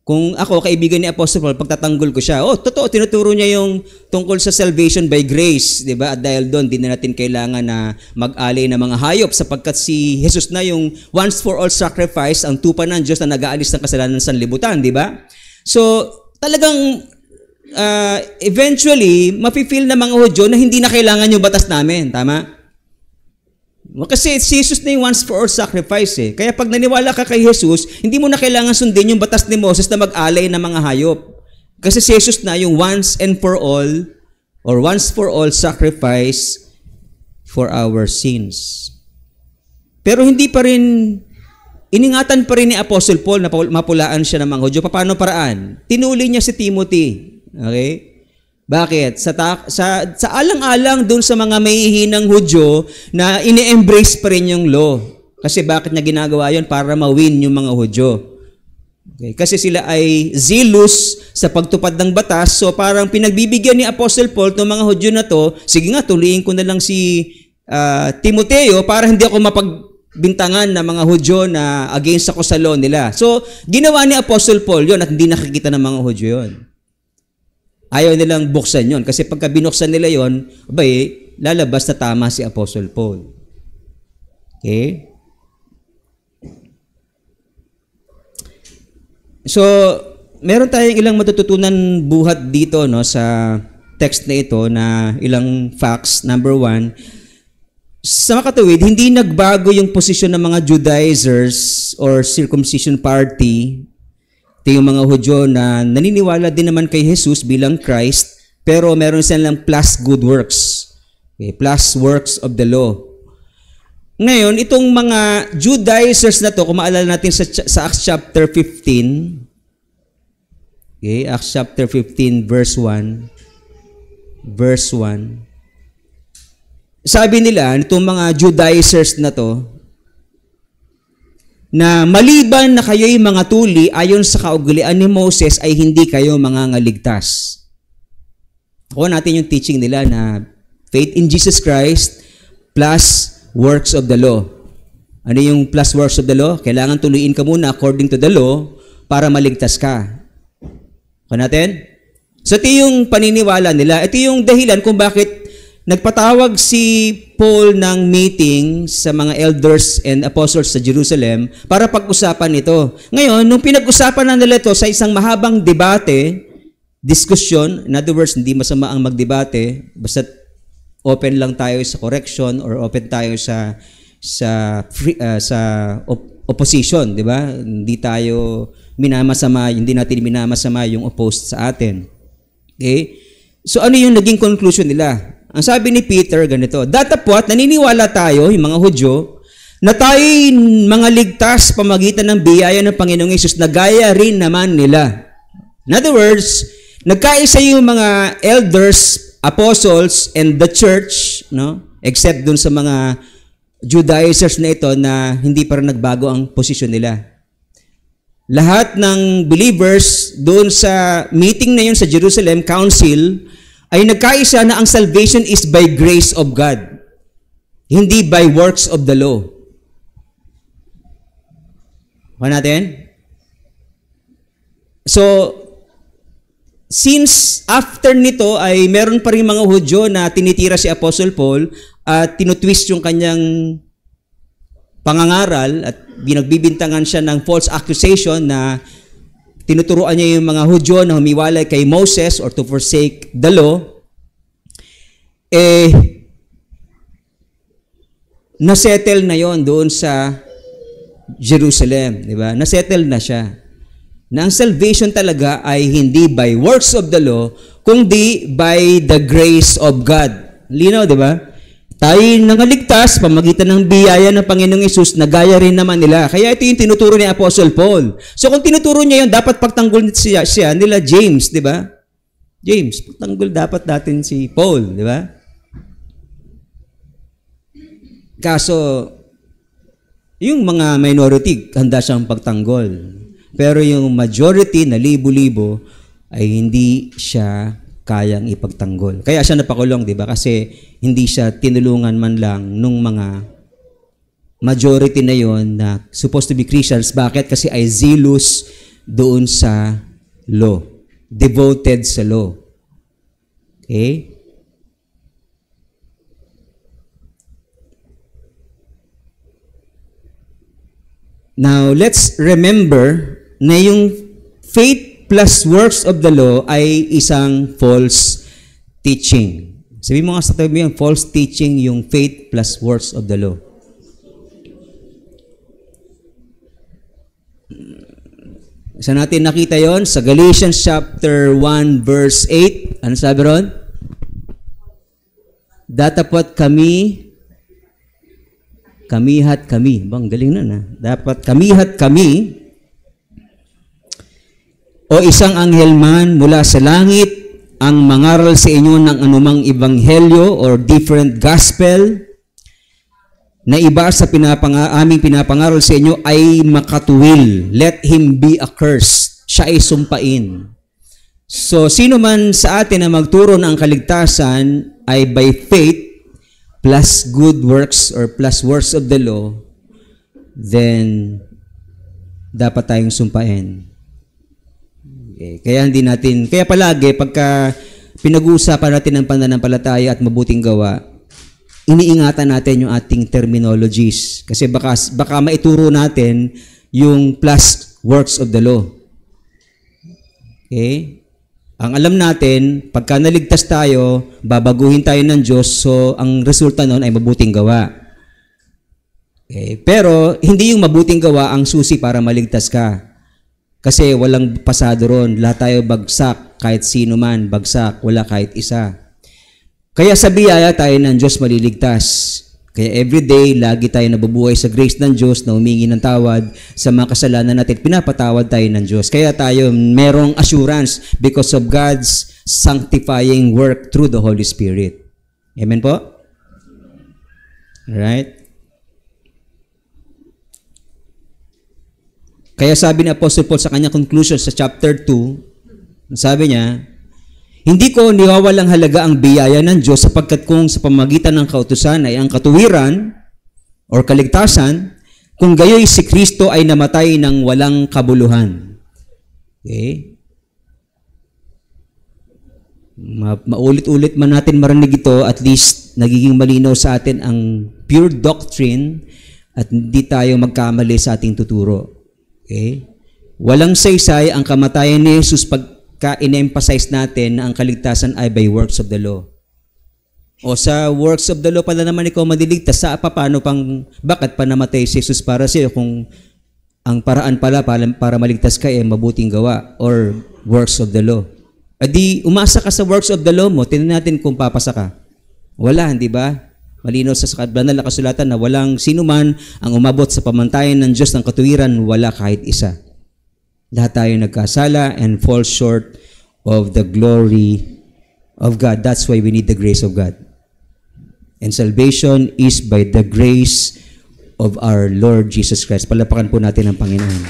Kung ako, kaibigan ni Apostle Paul, pagtatanggol ko siya, totoo, tinuturo niya yung tungkol sa salvation by grace, di ba? At dahil doon, di na natin kailangan na mag-alay ng mga hayop sapagkat si Jesus na yung once for all sacrifice, ang tupa ng Diyos na nag-aalis ng kasalanan ng sanlibutan, di ba? So, talagang eventually, mafe-feel ng mga Hudyo na hindi na kailangan yung batas namin, tama? Kasi si Jesus na yung once for all sacrifice eh. Kaya pag naniwala ka kay Jesus, hindi mo na kailangan sundin yung batas ni Moses na mag-alay ng mga hayop. Kasi si Jesus na yung once and for all or once for all sacrifice for our sins. Pero hindi pa rin, iningatan pa rin ni Apostle Paul na mapulaan siya ng mga Hudyo. Paano paraan? Tinuli niya si Timothy. Okay? Bakit? Sa alang-alang dun sa mga mahihinang Hudyo na ini-embrace pa rin yung law. Kasi bakit niya ginagawa yon? Para ma-win yung mga Hudyo. Okay? Kasi sila ay zealous sa pagtupad ng batas. So parang pinagbibigyan ni Apostle Paul ng mga Hudyo na to, sige nga, tuliin ko na lang si Timoteo para hindi ako mapagbintangan ng mga Hudyo na against ako sa law nila. So ginawa ni Apostle Paul yon at hindi nakikita ng mga Hudyo yon. Ayaw nilang buksan yon. Kasi pagka binuksan nila yon, lalabas na tama si Apostle Paul. Okay? So, meron tayong ilang matututunan buhat dito no sa text na ito na ilang facts. Number 1, sa makatuwid, hindi nagbago yung posisyon ng mga Judaizers or circumcision party. Ito yung mga Hudyo na naniniwala din naman kay Jesus bilang Christ, pero meron silang plus good works. Okay, plus works of the law. Ngayon, itong mga Judaizers na to, kung maalala natin sa Acts chapter 15, okay, Acts chapter 15, verse 1, sabi nila, itong mga Judaizers na to, na maliban na kayo'y mga tuli ayon sa kaugalian ni Moses ay hindi kayo mangangaligtas. Kuha natin yung teaching nila na faith in Jesus Christ plus works of the law. Ano yung plus works of the law? Kailangan tuluyin ka muna according to the law para maligtas ka. Kuha natin? So ito yung paniniwala nila. Ito yung dahilan kung bakit nagpatawag si Paul ng meeting sa mga elders and apostles sa Jerusalem para pag-usapan ito. Ngayon, nung pinag-usapan na nila ito sa isang mahabang debate, discussion, in other words, hindi masama ang magdebate, basta open lang tayo sa correction or open tayo sa opposition, di ba? Hindi tayo hindi natin minamasama yung opposed sa atin. Okay? So ano yung naging conclusion nila? Ang sabi ni Peter ganito, datapwat naniniwala tayo, yung mga Hudyo, na tayo'y mga ligtas pamagitan ng biyaya ng Panginoong Hesus na gaya rin naman nila. In other words, nagkaisa yung mga elders, apostles, and the church, no? Except dun sa mga Judaizers na ito na hindi pa rin nagbago ang posisyon nila. Lahat ng believers doon sa meeting na yun sa Jerusalem Council ay nagkaisa na ang salvation is by grace of God, hindi by works of the law. Kuha natin? So, since after nito ay meron pa rin mga Hudyo na tinitira si Apostle Paul at tinutwist yung kanyang pangangaral at binagbibintangan siya ng false accusation na tinuturuan niya yung mga Hudyo na humiwalay kay Moses or to forsake the law, nasettle na yon doon sa Jerusalem, di ba? Nasettle na siya. Na ang salvation talaga ay hindi by works of the law, kundi by the grace of God. Linaw, di ba? Tayo nangaligtas pamagitan ng biyaya ng Panginoong Hesus na gaya rin naman nila. Kaya ito yung tinuturo ni Apostle Paul. So kung tinuturo niya yun, dapat pagtanggol siya nila James, di ba? James, pagtanggol dapat natin si Paul, di ba? Kaso, yung mga minority, handa siyang pagtanggol. Pero yung majority na libo-libo ay hindi siya kayang ipagtanggol. Kaya siya napakulong, di ba? Kasi hindi siya tinulungan man lang nung mga majority na yon na supposed to be Christians. Bakit? Kasi ay zealous doon sa law. Devoted sa law. Okay? Now, let's remember na yung faith plus works of the law ay isang false teaching. Sabi mo nga sa tabi yung false teaching yung faith plus works of the law. Saan natin nakita yon? Sa Galatians chapter 1 verse 8. Ano sabi ron? Datapwat kamihat kami. Bang galing na na. Dapat kamihat kami o isang anghel man mula sa langit ang mangaral sa inyo ng anumang ebanghelyo or different gospel na iba sa aming pinapangaral sa inyo ay makatuwil. Let him be accursed. Siya ay sumpain. So, sino man sa atin na magturo ng kaligtasan ay by faith plus good works or plus works of the law, then dapat tayong sumpain. Okay. Kaya palagi pagka pinag-uusapan natin ang pananampalataya at mabuting gawa, iniingatan natin yung ating terminologies. Kasi baka maituro natin yung plus works of the law. Okay? Ang alam natin, pagka naligtas tayo, babaguhin tayo ng Diyos, so ang resulta nun ay mabuting gawa. Okay? Pero hindi yung mabuting gawa ang susi para maligtas ka. Kasi walang pasado ron. Lahat tayo bagsak, kahit sino man, bagsak, wala kahit isa. Kaya sa biyaya tayo ng Diyos maliligtas. Kaya everyday, lagi tayo nabubuhay sa grace ng Diyos na humingi ng tawad sa mga kasalanan natin. Pinapatawad tayo ng Diyos. Kaya tayo merong assurance because of God's sanctifying work through the Holy Spirit. Amen po? Alright? Kaya sabi ni Apostle Paul sa kanyang conclusion sa chapter 2, sabi niya, hindi ko niwawalang halaga ang biyaya ng Diyos sapagkat kung sa pamagitan ng kautusan ay ang katuwiran or kaligtasan, kung gayoy si Kristo ay namatay ng walang kabuluhan. Okay? Maulit-ulit man natin marinig ito, at least nagiging malinaw sa atin ang pure doctrine at hindi tayo magkamali sa ating tuturo. Okay? Walang saysay ang kamatayan ni Jesus pagka in-emphasize natin na ang kaligtasan ay by works of the law. O sa works of the law pala naman ikaw madiligtas, sa paano bakit pa namatay si Jesus para sa iyo kung ang paraan pala para maligtas ka ay mabuting gawa or works of the law. Adi, umasa ka sa works of the law mo, tingnan natin kung papasa ka. Wala, hindi ba? Malinaw sa banal na kasulatan na walang sino man ang umabot sa pamantayan ng Diyos ng katuwiran, wala kahit isa. Lahat tayo nagkasala and fall short of the glory of God. That's why we need the grace of God. And salvation is by the grace of our Lord Jesus Christ. Palapakan po natin ang Panginoon.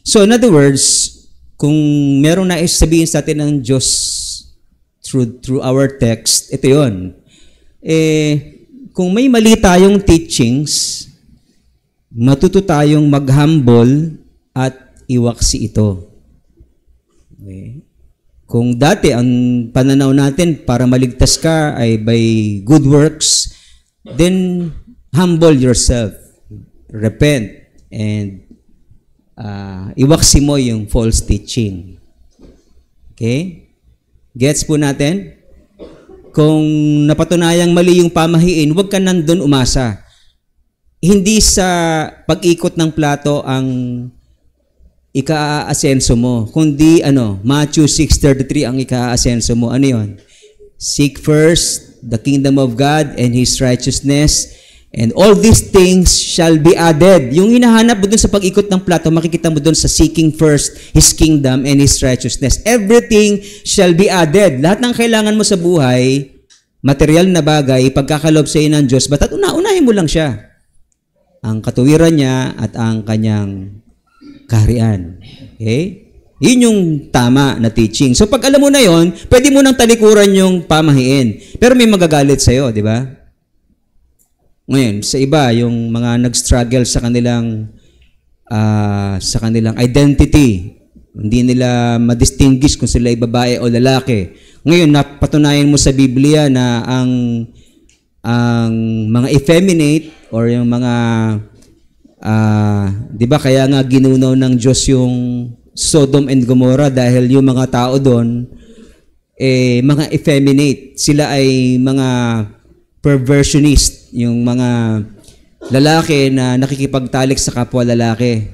So in other words, kung merong nais sabihin sa atin ng Diyos through our text, ito yun. Kung may mali tayong teachings, matuto tayong mag-humble at iwaksi ito. Okay. Kung dati ang pananaw natin para maligtas ka ay by good works, then humble yourself, repent, and iwaksi mo yung false teaching. Okay? Gets po natin? Kung napatunayang mali yung pamahiin, huwag ka nandun umasa. Hindi sa pag-ikot ng plato ang ika-aasenso mo, kundi Matthew 6:33 ang ika-aasenso mo. Ano yun? Seek first the kingdom of God and His righteousness, and all these things shall be added. Yung hinahanap mo dun sa pag-ikot ng plato, makikita mo dun sa seeking first His kingdom and His righteousness. Everything shall be added. Lahat ng kailangan mo sa buhay, material na bagay, pagkakalob sa iyo ng Diyos, bata't unahin mo lang siya. Ang katuwiran niya at ang kanyang kaharian. Okay? Yun yung tama na teaching. So pag alam mo na yon, pwede mo nang talikuran yung pamahiin. Pero may magagalit sa'yo, di ba? Ngayon, sa iba, yung mga nag-struggle sa kanilang identity, hindi nila ma-distinguish kung sila ay babae o lalaki. Ngayon, napatunayan mo sa Biblia na ang mga effeminate or yung mga di ba kaya nga ginunaw ng Diyos yung Sodom and Gomorrah dahil yung mga tao doon mga effeminate, sila ay mga perversionist, yung mga lalaki na nakikipagtalik sa kapwa lalaki.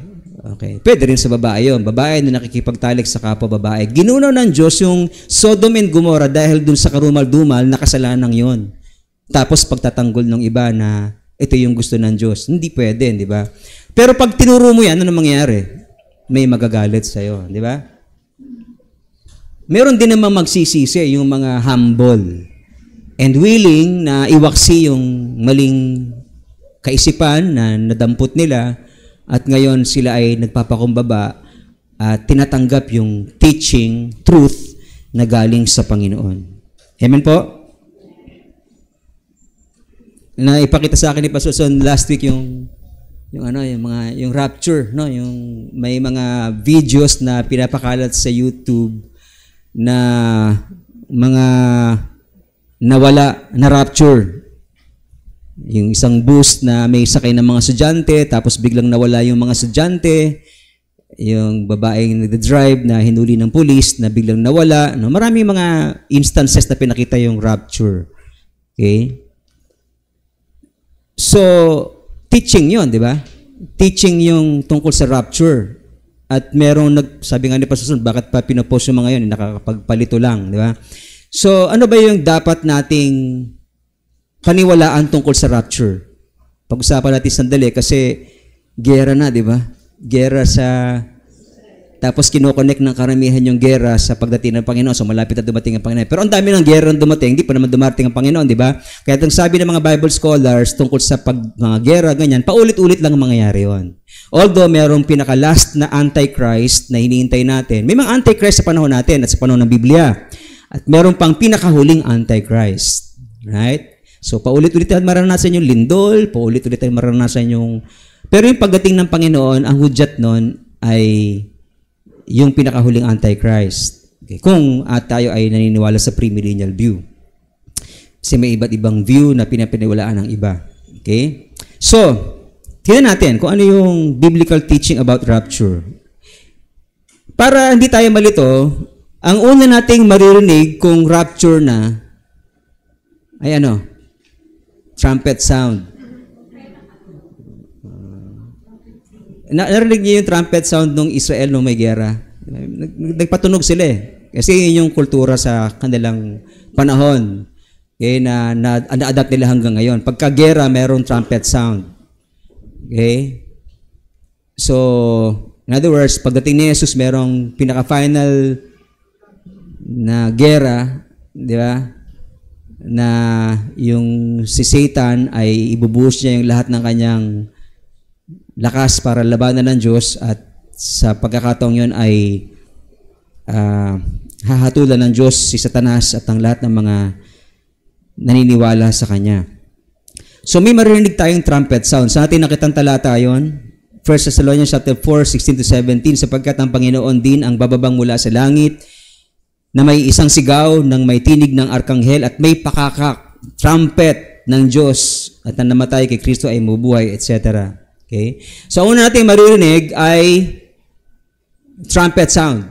Okay. Pwede rin sa babae yun. Babae na nakikipagtalik sa kapwa babae. Ginunaw ng Diyos yung Sodom and Gomorrah dahil dun sa karumal-dumal na kasalanan yon. Tapos pagtatanggol ng iba na ito yung gusto ng Diyos. Hindi pwede, di ba? Pero pag tinuro mo yan, ano mangyayari? May magagalit sa'yo, di ba? Meron din naman magsisisi yung mga humble and willing na iwaksi yung maling kaisipan na nadampot nila at ngayon sila ay nagpapakumbaba at tinatanggap yung teaching, truth na galing sa Panginoon. Amen po? Na ipakita sa akin ni Pastor Son last week yung rapture, no, yung may mga videos na pinapakalat sa YouTube na mga nawala, na-rapture. Yung isang bus na may sakay ng mga estudyante, tapos biglang nawala yung mga estudyante, yung babaeng nag-drive na hinuli ng pulis na biglang nawala. No? Maraming mga instances na pinakita yung rapture. Okay? So, teaching yon, di ba? Teaching yung tungkol sa rapture. At merong sabi nga ni Pastor Son, bakit pa pinopost yung mga yun? Nakakapagpalito lang, di ba? So, ano ba yung dapat nating paniwalaan tungkol sa rapture? Pag-usapan natin sandali kasi gera na, di ba? Gera sa... Tapos kinoconnect ng karamihan yung gera sa pagdating ng Panginoon. So malapit na dumating ang Panginoon. Pero ang dami ng gera na dumating, hindi pa naman dumating ang Panginoon, di ba? Kaya itong sabi ng mga Bible scholars tungkol sa mga gera, ganyan, paulit-ulit lang ang mangyayari yun. Although merong pinaka-last na Antichrist na hinihintay natin, may mga Antichrist sa panahon natin at sa panahon ng Biblia. At meron pang pinakahuling Antichrist. Right? So paulit-ulit natin maranasan yung lindol, paulit-ulit natin maranasan yung... Pero yung pagdating ng Panginoon, ang hudyat nun ay yung pinakahuling Antichrist. Okay. Kung tayo ay naniniwala sa premillennial view. Kasi may iba't ibang view na pinapaniwalaan ng iba. Okay? So, tingnan natin kung ano yung biblical teaching about rapture. Para hindi tayo malito, ang una nating maririnig kung rapture na ay ano? Trumpet sound. Narinig niyo yung trumpet sound ng Israel nung may gera. Nagpatunog sila eh. Kasi yun yung kultura sa kanilang panahon. Okay, na-adapt nila hanggang ngayon. Pagka gera, mayroong trumpet sound. Okay? So, in other words, pagdating ni Jesus, mayroong pinaka-final na gera, di ba? Na yung si Satan ay ibubuhos niya yung lahat ng kanyang lakas para labanan ng Diyos at sa pagkakataong yun ay hahatulan ng Diyos si Satanas at ang lahat ng mga naniniwala sa Kanya. So may maririnig tayong trumpet sound. Sa atin nakitang talata yun, 1 Thessalonians chapter 4, 16-17, sapagkat ang Panginoon din ang bababang mula sa langit na may isang sigaw ng may tinig ng arkanghel at may pakakak, trumpet ng Diyos at ang namatay kay Kristo ay mabubuhay, etc. Okay? So, una natin maririnig ay trumpet sound.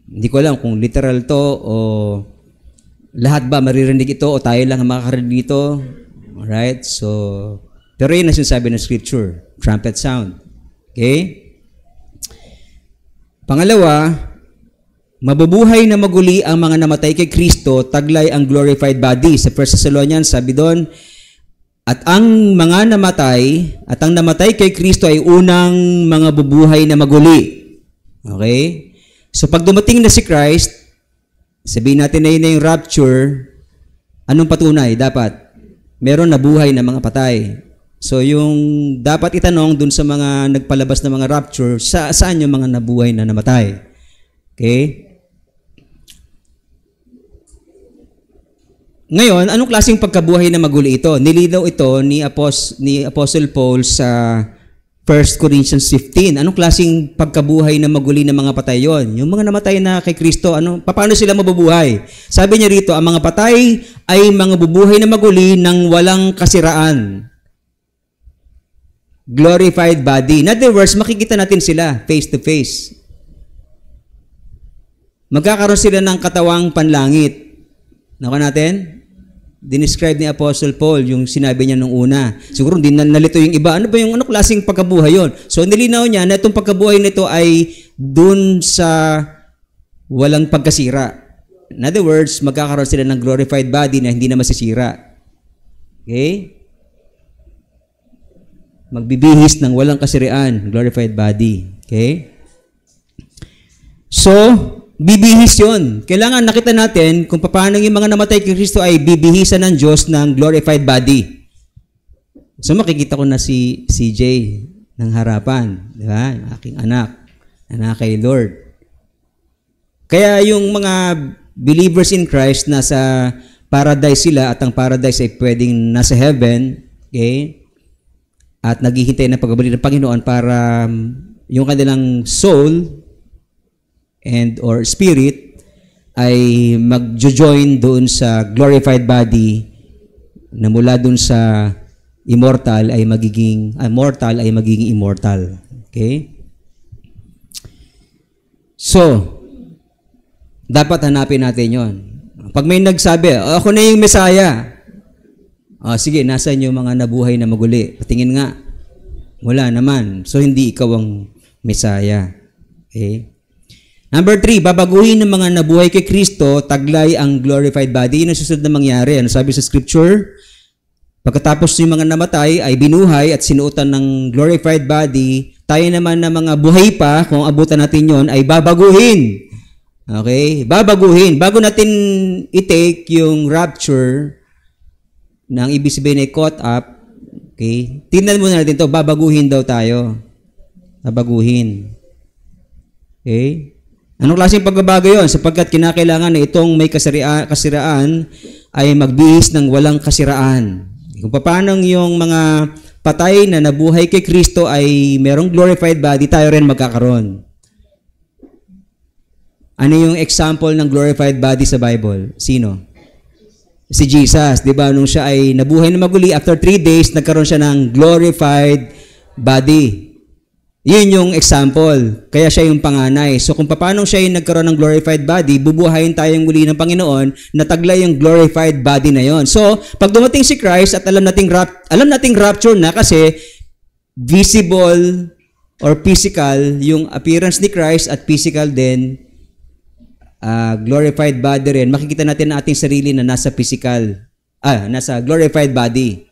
Hindi ko alam kung literal to o lahat ba maririnig ito o tayo lang ang makakarinig dito. Alright? So, pero yun na sinasabi ng Scripture. Trumpet sound. Okay? Pangalawa, mabubuhay na maguli ang mga namatay kay Kristo, taglay ang glorified body. Sa 1 Thessalonians, sabi doon, at ang mga namatay, at ang namatay kay Kristo ay unang mga bubuhay na maguli. Okay? So pag dumating na si Christ, sabihin natin na yun na yung rapture, anong patunay? Dapat meron na buhay na mga patay. So yung dapat itanong dun sa mga nagpalabas na mga rapture, saan yung mga nabuhay na namatay? Okay? Ngayon, anong klaseng pagkabuhay na maguli ito? Nilinaw ito ni Apostle Paul sa 1 Corinthians 15. Anong klaseng pagkabuhay na maguli ng mga patay yon? Yung mga namatay na kay Kristo, paano sila mabubuhay? Sabi niya rito, ang mga patay ay mga bubuhay na maguli ng walang kasiraan. Glorified body. In other words, makikita natin sila face to face. Magkakaroon sila ng katawang panlangit. Nako natin? Dinescribe ni Apostle Paul yung sinabi niya nung una. Siguro hindi nalito yung iba. Ano ba yung klaseng pagkabuhay yon? So nilinaw niya na itong pagkabuhay nito ay dun sa walang pagkasira. In other words, magkakaroon sila ng glorified body na hindi na masisira. Okay? Magbibihis ng walang kasirian, glorified body. Okay? So, bibihis yun. Kailangan nakita natin kung paano yung mga namatay kay Kristo ay bibihisan ng Diyos ng glorified body. So makikita ko na si CJ ng harapan. Di ba? Yung aking anak kay Lord. Kaya yung mga believers in Christ nasa paradise sila at ang paradise ay pwedeng nasa heaven. Okay? At naghihintay ng pagbabalik ng Panginoon para yung kanilang soul and or spirit ay mag-join doon sa glorified body na mula doon sa mortal ay magiging immortal. Okay? So, dapat hanapin natin yon. Pag may nagsabi, ako na yung Messiah. Sige, nasaan yung mga nabuhay na maguli? Patingin nga. Wala naman. So, hindi ikaw ang Messiah. Okay? Number 3, babaguhin ng mga nabuhay kay Kristo, taglay ang glorified body. Yun ang susunod na mangyari. Ano sabi sa Scripture? Pagkatapos yung mga namatay ay binuhay at sinuotan ng glorified body, tayo naman na mga buhay pa, kung abutan natin yon, ay babaguhin. Okay? Babaguhin. Bago natin i-take yung rapture, na ang ibig sabihin ay caught up, okay? Tingnan muna natin to, babaguhin daw tayo. Babaguhin. Okay? Anong klaseng pagbabago yun? Sapagkat kinakailangan na itong may kasiraan ay magbihis ng walang kasiraan. Kung paano yung mga patay na nabuhay kay Kristo ay merong glorified body, tayo rin magkakaroon. Ano yung example ng glorified body sa Bible? Sino? Si Jesus. Diba? Nung siya ay nabuhay na maguli, after 3 days, nagkaroon siya ng glorified body. Yun yung example. Kaya siya yung panganay. So kung paano siya yung nagkaroon ng glorified body, bubuhayin tayong muli ng Panginoon na taglay yung glorified body na yon. So, pag dumating si Christ at alam nating rapture na kasi visible or physical yung appearance ni Christ at physical din glorified body rin. Makikita natin na ating sarili na nasa glorified body.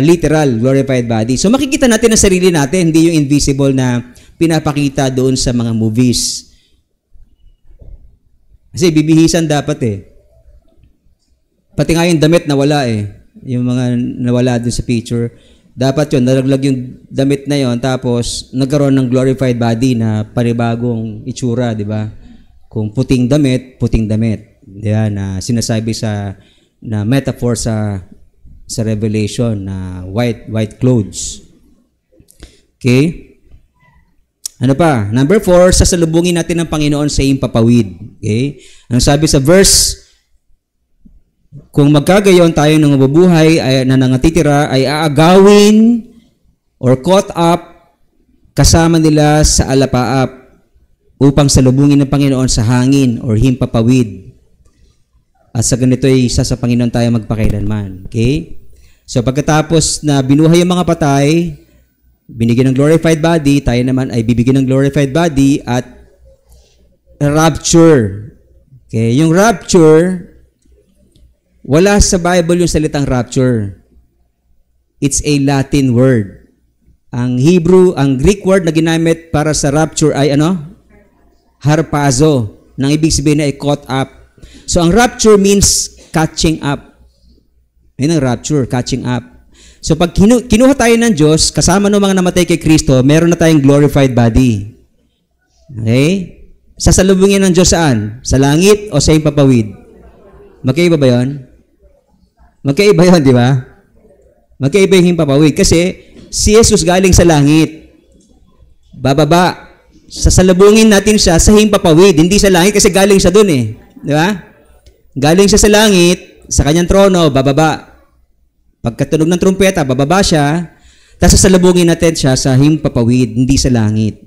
Literal glorified body. So makikita natin ang sarili natin, hindi yung invisible na pinapakita doon sa mga movies. Kasi bibihisan dapat Pati nga yung damit nawala Yung mga nawala doon sa picture. Dapat yun, nalaglag yung damit na yon, tapos nagkaroon ng glorified body na panibagong itsura, di ba? Kung puting damit. Yan, na sinasabi na metaphor sa Revelation na white clothes. Okay? Ano pa? Number 4, sasalubungin natin ng Panginoon sa himpapawid. Okay? Ang sabi sa verse, kung magkagayon tayo ng mabubuhay na nangatitira ay aagawin or caught up kasama nila sa alapaap upang salubungin ng Panginoon sa hangin or himpapawid. At sa ganito ay isa sa Panginoon tayo magpakailanman. Okay? So pagkatapos na binuhay yung mga patay, binigyan ng glorified body, tayo naman ay bibigyan ng glorified body at rapture. Okay? Yung rapture, wala sa Bible yung salitang rapture. It's a Latin word. Ang Greek word na ginamit para sa rapture ay harpazo. Nang ibig sabihin ay caught up. So ang rapture means catching up. Yun ang rapture, catching up. So pag kinuha tayo ng Diyos, kasama ng mga namatay kay Kristo, meron na tayong glorified body. Okay? Sasalubungin ng Diyos saan? Sa langit o sa himpapawid? Magkaiba ba yun? Magkaiba yun, di ba? Magkaiba yung himpapawid. Kasi si Jesus galing sa langit. Bababa. Sasalubungin natin siya sa himpapawid. Hindi sa langit kasi galing siya dun Di ba? Galing siya sa langit, sa kanyang trono, bababa. Pagkatunog ng trumpeta, bababa siya, tapos sasalubungin natin siya sa himpapawid, hindi sa langit.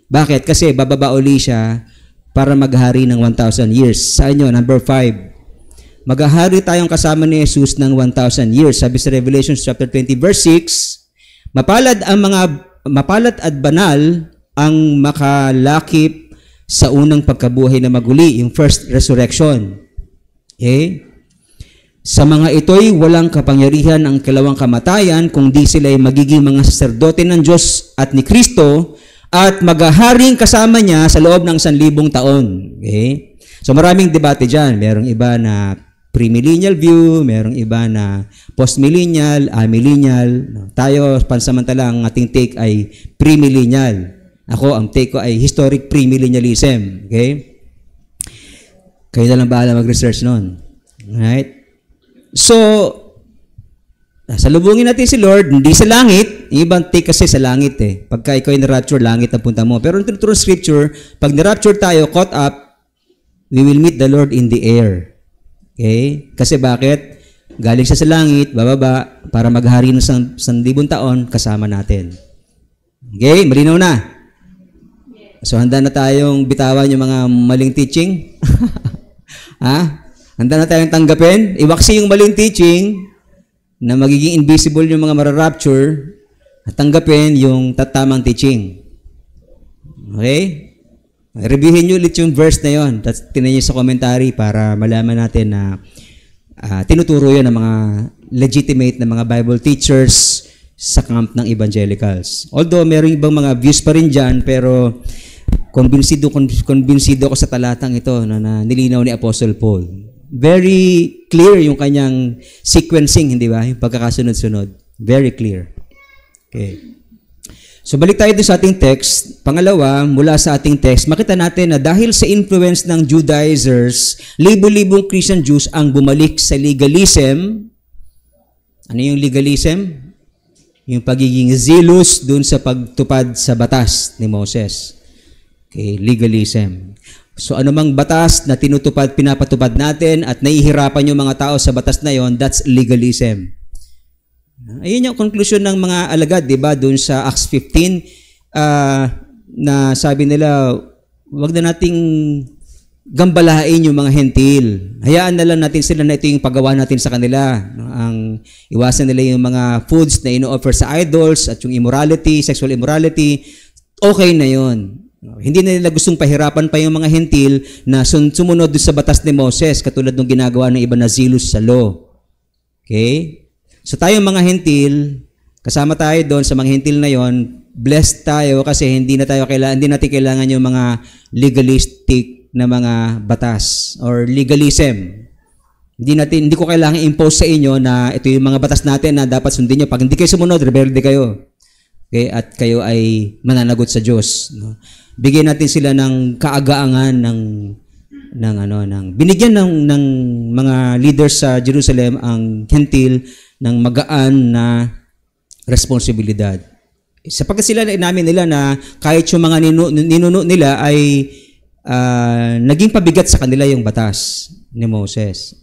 Bakit? Kasi bababa uli siya para maghari ng 1,000 years. Sa inyo, number 5. Maghahari tayong kasama ni Jesus ng 1,000 years. Sabi sa Revelation chapter 20 verse 6, mapalad at banal ang makalakip sa unang pagkabuhay na maguli, yung first resurrection. Okay? Sa mga ito'y walang kapangyarihan ang kalawang kamatayan kung di sila ay magiging mga saserdote ng Diyos at ni Kristo at maghaharing kasama niya sa loob ng 1,000 taon. Okay? So maraming debate dyan. Merong iba na premillennial view, merong iba na postmillennial, amillennial. Tayo, pansamantala, ang ating take ay premillennial. Ako, ang take ko ay historic premillennialism. Okay? Kayo na lang bahala mag-research nun. Alright? So, salubungin natin si Lord, hindi sa langit. Yung ibang take kasi sa langit Pagka ikaw ay na-rapture, langit ang punta mo. Pero in true scripture, pag na-rapture tayo, caught up, we will meet the Lord in the air. Okay? Kasi bakit? Galing siya sa langit, bababa, para maghari ng 1,000 taon, kasama natin. Okay? Malinaw na? So, handa na tayong bitawan yung mga maling teaching? Ha? Handa na tayong tanggapin? Iwaksi yung maling teaching na magiging invisible yung mga mararapture at tanggapin yung tatamang teaching. Okay? Reviewin nyo ulit yung verse na yon. Tapos tinan nyo sa commentary para malaman natin na tinuturo yun ng mga legitimate na mga Bible teachers sa camp ng evangelicals. Although meron ibang mga views pa rin dyan, pero konbinsido ko sa talatang ito na nilinaw ni Apostle Paul. Very clear yung kanyang sequencing, hindi ba? Yung pagkakasunod-sunod. Very clear. Okay. So balik tayo sa ating text. Pangalawa, mula sa ating text, makita natin na dahil sa influence ng Judaizers, libo-libong Christian Jews ang bumalik sa legalism. Ano yung legalism? Yung pagiging zealous dun sa pagtupad sa batas ni Moses. Okay, legalism. So anumang batas na pinapatupad natin at naihirapan yung mga tao sa batas na yon, that's legalism. Ayun yung conclusion ng mga alagad, di ba? Doon sa Acts 15, na sabi nila, wag na nating gambalain yung mga hentil. Hayaan na lang natin sila na ito yung paggawa natin sa kanila. Ang iwasan nila yung mga foods na ino-offer sa idols at yung immorality, sexual immorality, okay na yon. Hindi na nila gustong pahirapan pa yung mga hentil na sumunod sa batas ni Moses, katulad ng ginagawa ng iba na zealous sa law. Okay? So tayong mga hentil, kasama tayo doon sa mga hentil na yon, blessed tayo kasi hindi natin kailangan yung mga legalistic na mga batas or legalism. Hindi ko kailangan impose sa inyo na ito yung mga batas natin na dapat sundin nyo. Pag hindi kayo sumunod, rebelde kayo. Okay? At kayo ay mananagot sa Diyos. No? Bigyan natin sila ng kaagaangan binigyan ng mga leaders sa Jerusalem ang hentil ng magaan na responsibilidad. Sapagkat sila inamin nila na kahit yung mga ninuno nila ay naging pabigat sa kanila yung batas ni Moses.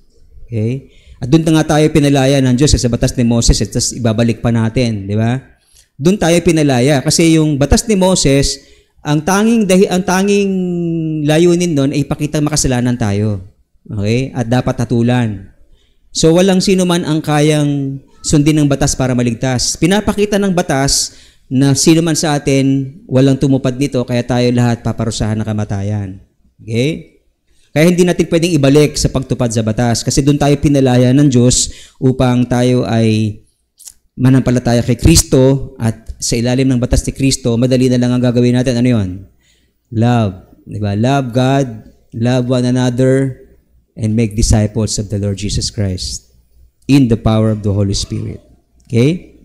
Okay? At doon nga tayo pinalaya ng Diyos sa batas ni Moses at ibabalik pa natin, di ba? Doon tayo pinalaya kasi yung batas ni Moses, ang tanging layunin doon ay ipakita makasalanan tayo. Okay? At dapat hatulan. So walang sino man ang kayang sundin ng batas para maligtas. Pinapakita ng batas na sino man sa atin walang tumupad nito, kaya tayo lahat paparusahan ng kamatayan. Okay? Kaya hindi natin pwedeng ibalik sa pagtupad sa batas kasi doon tayo pinalaya ng Diyos upang tayo ay manampalataya kay Kristo at sa ilalim ng batas ni Kristo, madali na lang ang gagawin natin. Ano yun? Love. Diba? Love God, love one another, and make disciples of the Lord Jesus Christ in the power of the Holy Spirit. Okay?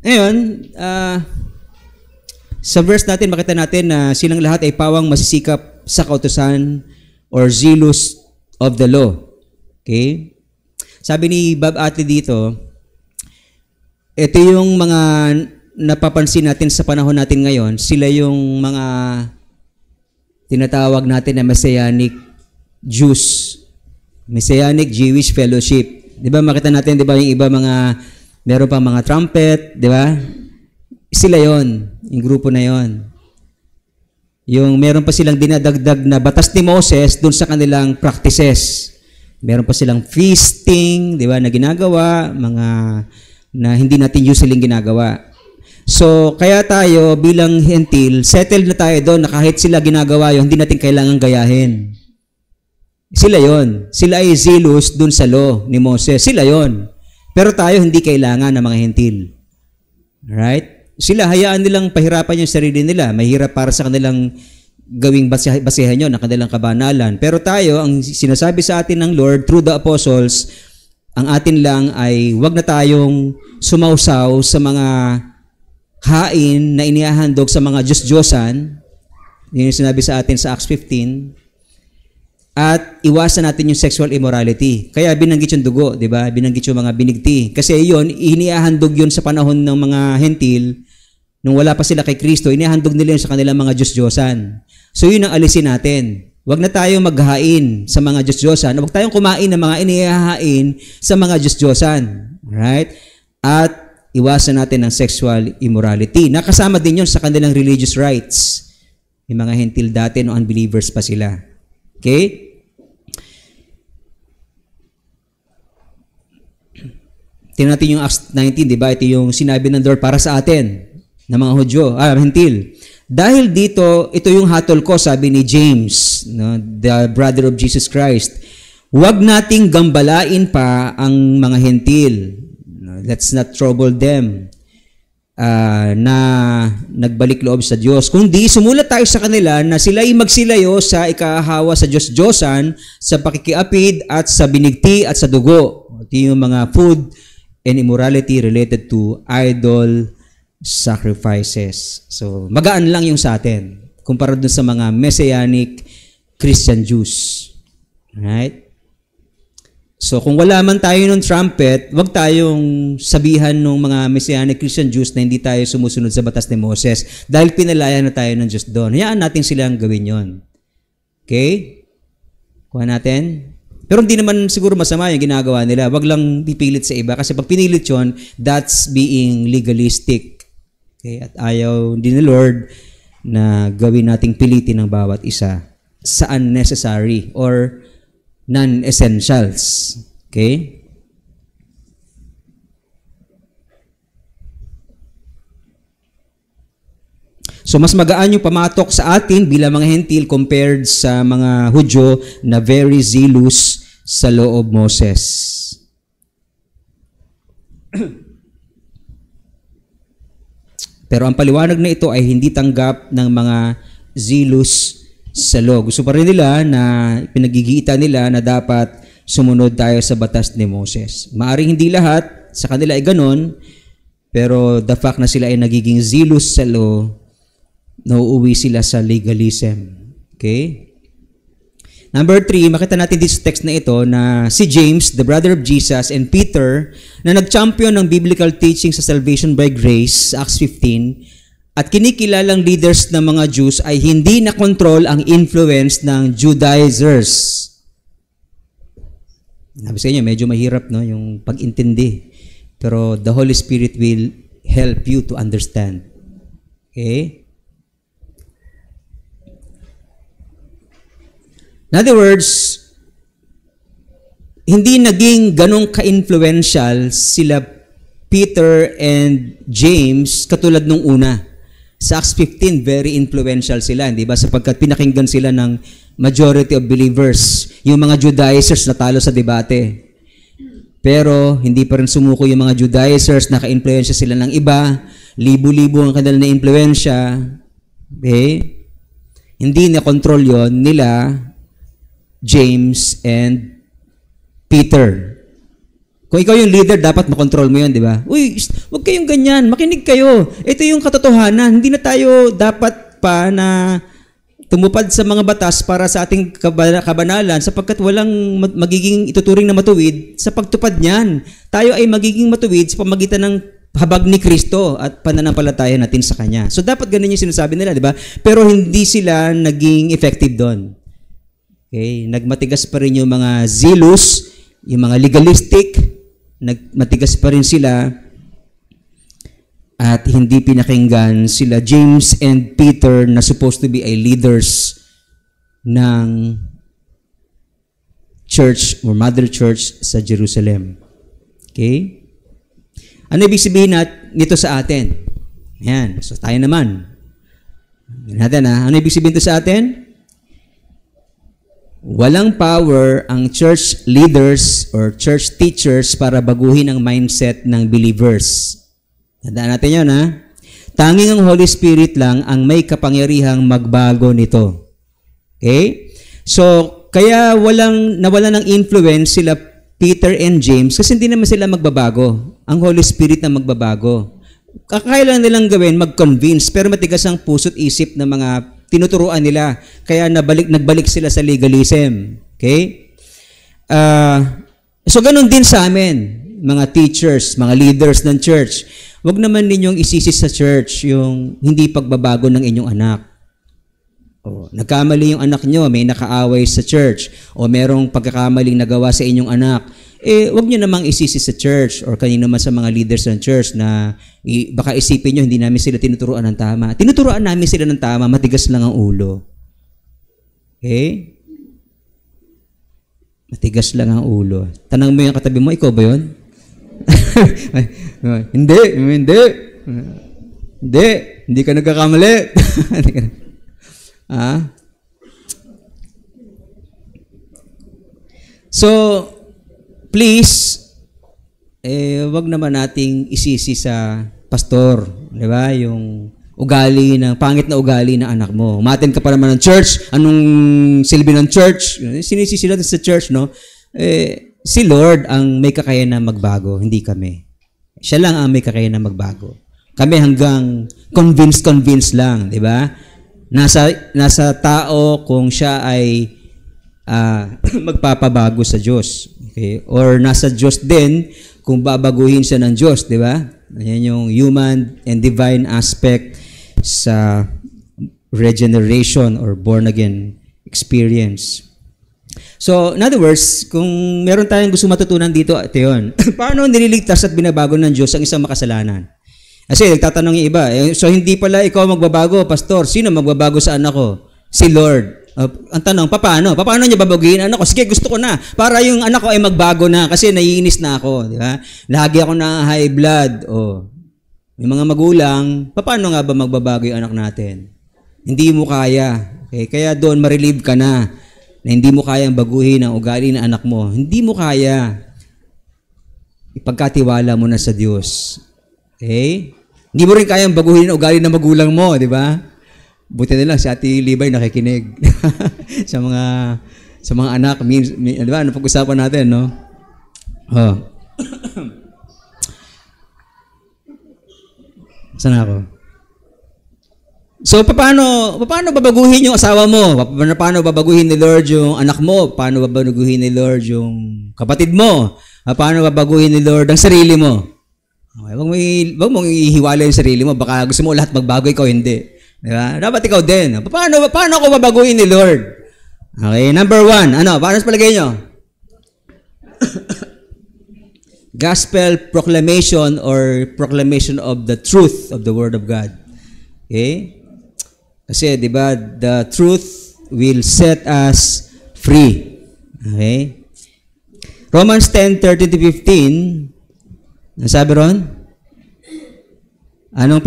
Ngayon, sa verse natin, makita natin na silang lahat ay pawang masisikap sa kautusan or zealous of the law. Okay? Sabi ni Bob Atley dito, ito yung mga napapansin natin sa panahon natin ngayon, sila yung mga tinatawag natin na Messianic Jews, Messianic Jewish Fellowship. Di ba makita natin, di ba yung iba meron pang mga trumpet, di ba? Sila yon, yung grupo na yon. Yung meron pa silang dinadagdag na batas ni Moses dun sa kanilang practices. Meron pa silang feasting, di ba, na ginagawa, mga na hindi natin usually ginagawa. So, kaya tayo bilang hentil, settled na tayo doon na kahit sila ginagawa yun, hindi natin kailangan gayahin. Sila yon. Sila ay zealous dun sa law ni Moses. Sila yon. Pero tayo hindi kailangan ng mga hentil. Right? Sila, hayaan nilang pahirapan yung sarili nila. Mahirap para sa kanilang gawing basehan yun, ng kanilang kabanalan. Pero tayo, ang sinasabi sa atin ng Lord through the apostles, ang atin lang ay wag na tayong sumausaw sa mga hain na inihahandog sa mga Diyos-Diyosan. Yun yung sinabi sa atin sa Acts 15. At iwasan natin yung sexual immorality. Kaya binanggit yung dugo, di ba? Binanggit yung mga binigti. Kasi yun, inihahandog yun sa panahon ng mga hentil nung wala pa sila kay Kristo, inihandog nila yun sa kanilang mga Diyos-Diyosan. So yun ang alisin natin. Huwag na tayong maghain sa mga Diyos-Diyosan. Huwag tayong kumain ng mga inihahain sa mga Diyos-Diyosan. Right? At iwasan natin ang sexual immorality. Nakasama din yun sa kanilang religious rights. Yung mga hentil dati, no, unbelievers pa sila. Okay? Tingnan natin yung Acts 19, di ba? Ito yung sinabi ng Lord para sa atin, ng mga Hudyo, hentil. Dahil dito, ito yung hatol ko, sabi ni James, no, the brother of Jesus Christ. Huwag nating gambalain pa ang mga hentil. Let's not trouble them na nagbalik loob sa Diyos. Kundi sumulat tayo sa kanila na sila'y magsilayo sa ikahawa sa Diyos-Diyosan, sa pakikiapid at sa binigti at sa dugo. Ito yung mga food and immorality related to idol sacrifices. So, magaan lang yung sa atin kumpara dun sa mga Messianic Christian Jews. Right? So, kung wala man tayo ng trumpet, wag tayong sabihan ng mga Messianic Christian Jews na hindi tayo sumusunod sa batas ni Moses dahil pinalaya na tayo ng Diyos doon. Hayaan natin silang gawin yon. Okay? Kuha natin. Pero hindi naman siguro masama yung ginagawa nila. Wag lang pipilit sa iba. Kasi pag pinilit yun, that's being legalistic. Okay? At ayaw din ni Lord na gawin nating pilitin ng bawat isa sa unnecessary or non-essentials. Okay? So, mas magaan yung pamatok sa atin bilang mga hentil compared sa mga Hudyo na very zealous sa law of Moses. Pero ang paliwanag na ito ay hindi tanggap ng mga zealous sa law. Gusto pa rin nila na pinagigita nila na dapat sumunod tayo sa batas ni Moses. Maaring hindi lahat, sa kanila ay ganon, pero the fact na sila ay nagiging zealous sa law, nauuwi sila sa legalism. Okay? Number 3, makita natin dito sa text na ito na si James, the brother of Jesus, and Peter, na nag-champion ng biblical teaching sa salvation by grace, Acts 15, at kinikilalang leaders ng mga Jews ay hindi na-control ang influence ng Judaizers. Sabi sa inyo, medyo mahirap, no, yung pag-intindi. Pero the Holy Spirit will help you to understand. Okay? In other words, hindi naging ganong ka-influential sila Peter and James katulad nung una. Sa Acts 15, very influential sila, di ba? Sapagkat pinakinggan sila ng majority of believers. Yung mga Judaizers natalo sa debate. Pero hindi pa rin sumuko yung mga Judaizers, naka-influensya sila ng iba, libo-libo ang kanila na influensya. Okay? Hindi na-control yon nila James and Peter. Kung ikaw yung leader, dapat makontrol mo yun, di ba? Uy, huwag kayong ganyan, makinig kayo. Ito yung katotohanan. Hindi na tayo dapat pa na tumupad sa mga batas para sa ating kabanalan sapagkat walang magiging ituturing na matuwid sa pagtupad niyan. Tayo ay magiging matuwid sa pamagitan ng habag ni Kristo at pananampalataya natin sa Kanya. So dapat ganun yung sinasabi nila, di ba? Pero hindi sila naging effective doon. Okay, nagmatigas pa rin yung mga zealous, yung mga legalistic, nagmatigas pa rin sila at hindi pinakinggan sila James and Peter na supposed to be ay leaders ng church or mother church sa Jerusalem. Okay? Ano ibig sabihin nito sa atin? Ayan, so tayo naman. Ano ibig sabihin ito sa atin? Walang power ang church leaders or church teachers para baguhin ang mindset ng believers. Tandaan natin yun, ha? Tanging ang Holy Spirit lang ang may kapangyarihang magbago nito. Okay? So, kaya nawalan ng influence sila Peter and James kasi hindi naman sila magbabago. Ang Holy Spirit na magbabago. Kakailan nilang gawin, mag-convince, pero matigas ang puso't isip ng mga tinuturuan nila. Kaya nagbalik sila sa legalism. Okay? So, ganun din sa amin. mga teachers, mga leaders ng church, wag naman ninyong isisi sa church yung hindi pagbabago ng inyong anak. O, nagkamali yung anak nyo, may nakaaway sa church, o merong pagkakamaling nagawa sa inyong anak, wag nyo namang isisi sa church or kanino naman sa mga leaders ng church na baka isipin nyo, hindi namin sila tinuturuan ng tama. Tinuturuan namin sila ng tama, matigas lang ang ulo. Okay? Matigas lang ang ulo. Tanang mo yung katabi mo, ikaw ba yun? Hindi ka nagkakamali. So, please, wag naman nating isisi sa pastor, di ba? Yung pangit na ugali ng anak mo. Umattend ka pa naman ng church, anong silbi ng church? Sinisisi natin sa church, no? Si Lord ang may kakayahan na magbago, hindi kami. Siya lang ang may kakayahan na magbago. Kami hanggang convince lang, di ba? Nasa tao kung siya ay magpapabago sa Diyos. Okay? Or nasa Diyos din kung babaguhin siya ng Diyos, di ba? Ayan yung human and divine aspect sa regeneration or born again experience. So, in other words, kung meron tayong gusto matutunan dito, ito yun. Paano nililigtas at binabago ng Diyos ang isang makasalanan? Kasi nagtatanong yung iba, so hindi pala ikaw magbabago, pastor. Sino magbabago sa anak ko? Si Lord. Ang tanong, paano? Paano niya babaguhin anak ko? Sige, gusto ko na. Para yung anak ko ay magbago na kasi naiinis na ako. Di ba? Lagi ako na high blood. May mga magulang, paano nga ba magbabago yung anak natin? Hindi mo kaya. Okay? Kaya doon ma-relieve ka na hindi mo kayang baguhin ang ugali ng anak mo. Hindi mo kaya. Ipagkatiwala mo na sa Diyos. Okay? Hindi mo rin kayang baguhin ang ugali ng magulang mo, di ba? Buti na lang si Ate Libay nakikinig sa mga anak, di ba? Ano pag-usapan natin, no? Saan ako? So, paano babaguhin yung asawa mo? Paano babaguhin ni Lord yung anak mo? Paano babaguhin ni Lord yung kapatid mo? Paano babaguhin ni Lord ang sarili mo? Okay, wag mong ihiwala yung sarili mo. Baka gusto mo lahat magbago, ikaw hindi. Diba? Dapat ikaw din. Paano ako babaguhin ni Lord? Okay, number 1. Paano sa palagay nyo? Gospel proclamation or proclamation of the truth of the Word of God. Okay? Kasi, di ba, the truth will set us free. Okay? Romans 10:13-15, nasabi ron? Anong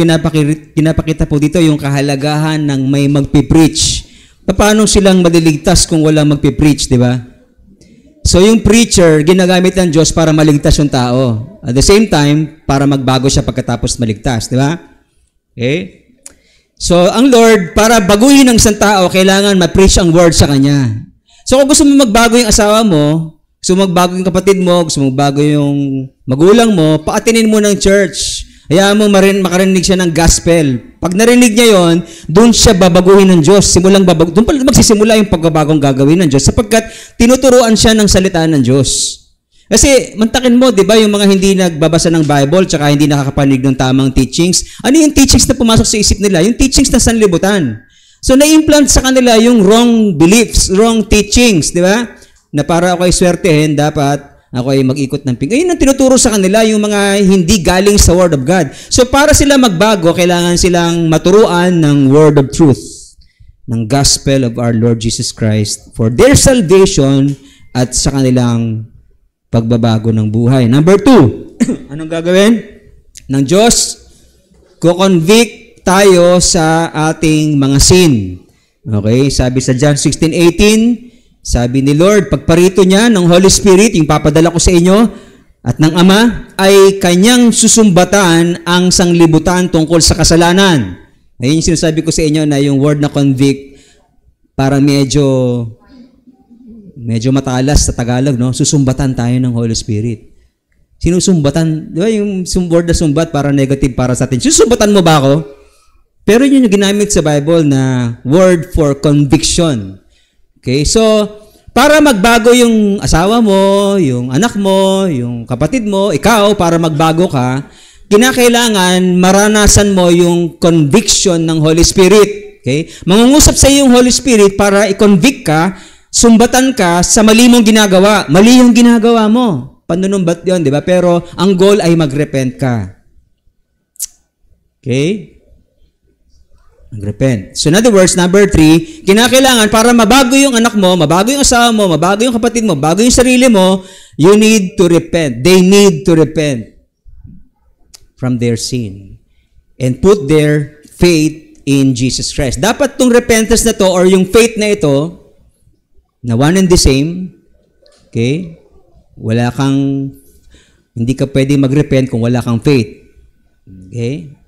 pinapakita po dito? Yung kahalagahan ng may magpipreach. Paano silang maliligtas kung walang magpipreach, di ba? So yung preacher, ginagamit ng Diyos para maligtas yung tao. At the same time, para magbago siya pagkatapos maligtas, di ba? Okay? So ang Lord, para baguhin ng isang tao, kailangan ma-preach ang word sa kanya. So kung gusto mo magbago yung asawa mo, gusto mo magbago yung kapatid mo, gusto mo magbago yung magulang mo, paatinin mo ng church. Hayaan mo makarinig siya ng gospel. Pag narinig niya yon, doon siya babaguhin ng Diyos. Doon pala magsisimula yung pagbabagong gagawin ng Diyos sapagkat tinuturuan siya ng salita ng Diyos. Kasi mantakin mo, di ba, yung mga hindi nagbabasa ng Bible tsaka hindi nakakapanig ng tamang teachings. Ano yung teachings na pumasok sa isip nila? Yung teachings na sanlibutan. So na-implant sa kanila yung wrong beliefs, wrong teachings, di ba? Na para ako ay swertehin, dapat ako ay mag-ikot ng pinggan. Ayun ang tinuturo sa kanila, yung mga hindi galing sa Word of God. So para sila magbago, kailangan silang maturuan ng Word of Truth, ng Gospel of our Lord Jesus Christ for their salvation at sa kanilang pagbabago ng buhay. Number 2, anong gagawin ng Diyos? Ko-convict tayo sa ating mga sin. Okay, sabi sa John 16:18, sabi ni Lord, pagparito niya ng Holy Spirit, yung papadala ko sa inyo, at ng Ama, ay kanyang susumbatan ang sanglibutan tungkol sa kasalanan. Ayun yung sinasabi ko sa inyo na yung word na convict, parang medyo matalas sa Tagalog, no? Susumbatan tayo ng Holy Spirit. Sinusumbatan, di ba yung word na sumbat, parang negative para sa atin. Susumbatan mo ba ako? Pero yun yung ginamit sa Bible na word for conviction. Okay, so, Para magbago yung asawa mo, yung anak mo, yung kapatid mo, ikaw, para magbago ka, kinakailangan maranasan mo yung conviction ng Holy Spirit. Okay? Mangungusap sa iyo yung Holy Spirit para i-convict ka, sumbatan ka sa mali mong ginagawa. Mali yung ginagawa mo. Panunumbat yun, di ba? Pero ang goal ay mag-repent ka. Okay? Mag-repent. So in other words, number 3, kinakailangan para mabago yung anak mo, mabago yung asawa mo, mabago yung kapatid mo, mabago yung sarili mo, you need to repent. They need to repent from their sin and put their faith in Jesus Christ. Dapat tong repentance na to or yung faith na ito, na one and the same, okay? Hindi ka pwede mag-repent kung wala kang faith. Okay?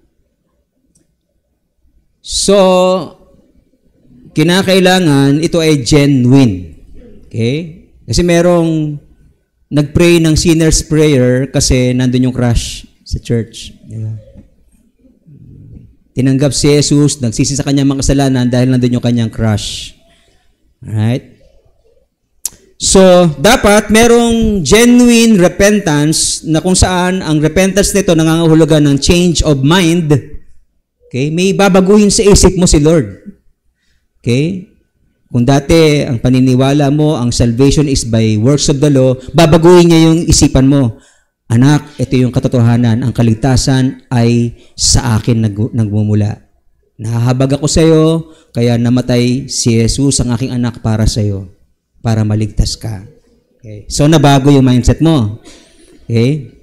So, kinakailangan ito ay genuine. Okay? Kasi merong nag-pray ng sinner's prayer kasi nandun yung crush sa church. Diba? Tinanggap si Jesus, nagsisi sa kanyang mga kasalanan dahil nandun yung kanyang crush. Alright? So, dapat merong genuine repentance na kung saan ang repentance nito nangangahulugan ng change of mind. Okay? May babaguhin sa isip mo si Lord. Okay? Kung dati ang paniniwala mo, ang salvation is by works of the law, babaguhin niya yung isipan mo. Anak, ito yung katotohanan. Ang kaligtasan ay sa akin nagmumula. Nahahabag ako sa iyo, kaya namatay si Jesus, ang aking anak, para sa iyo, para maligtas ka. Okay? So, nabago yung mindset mo. Okay?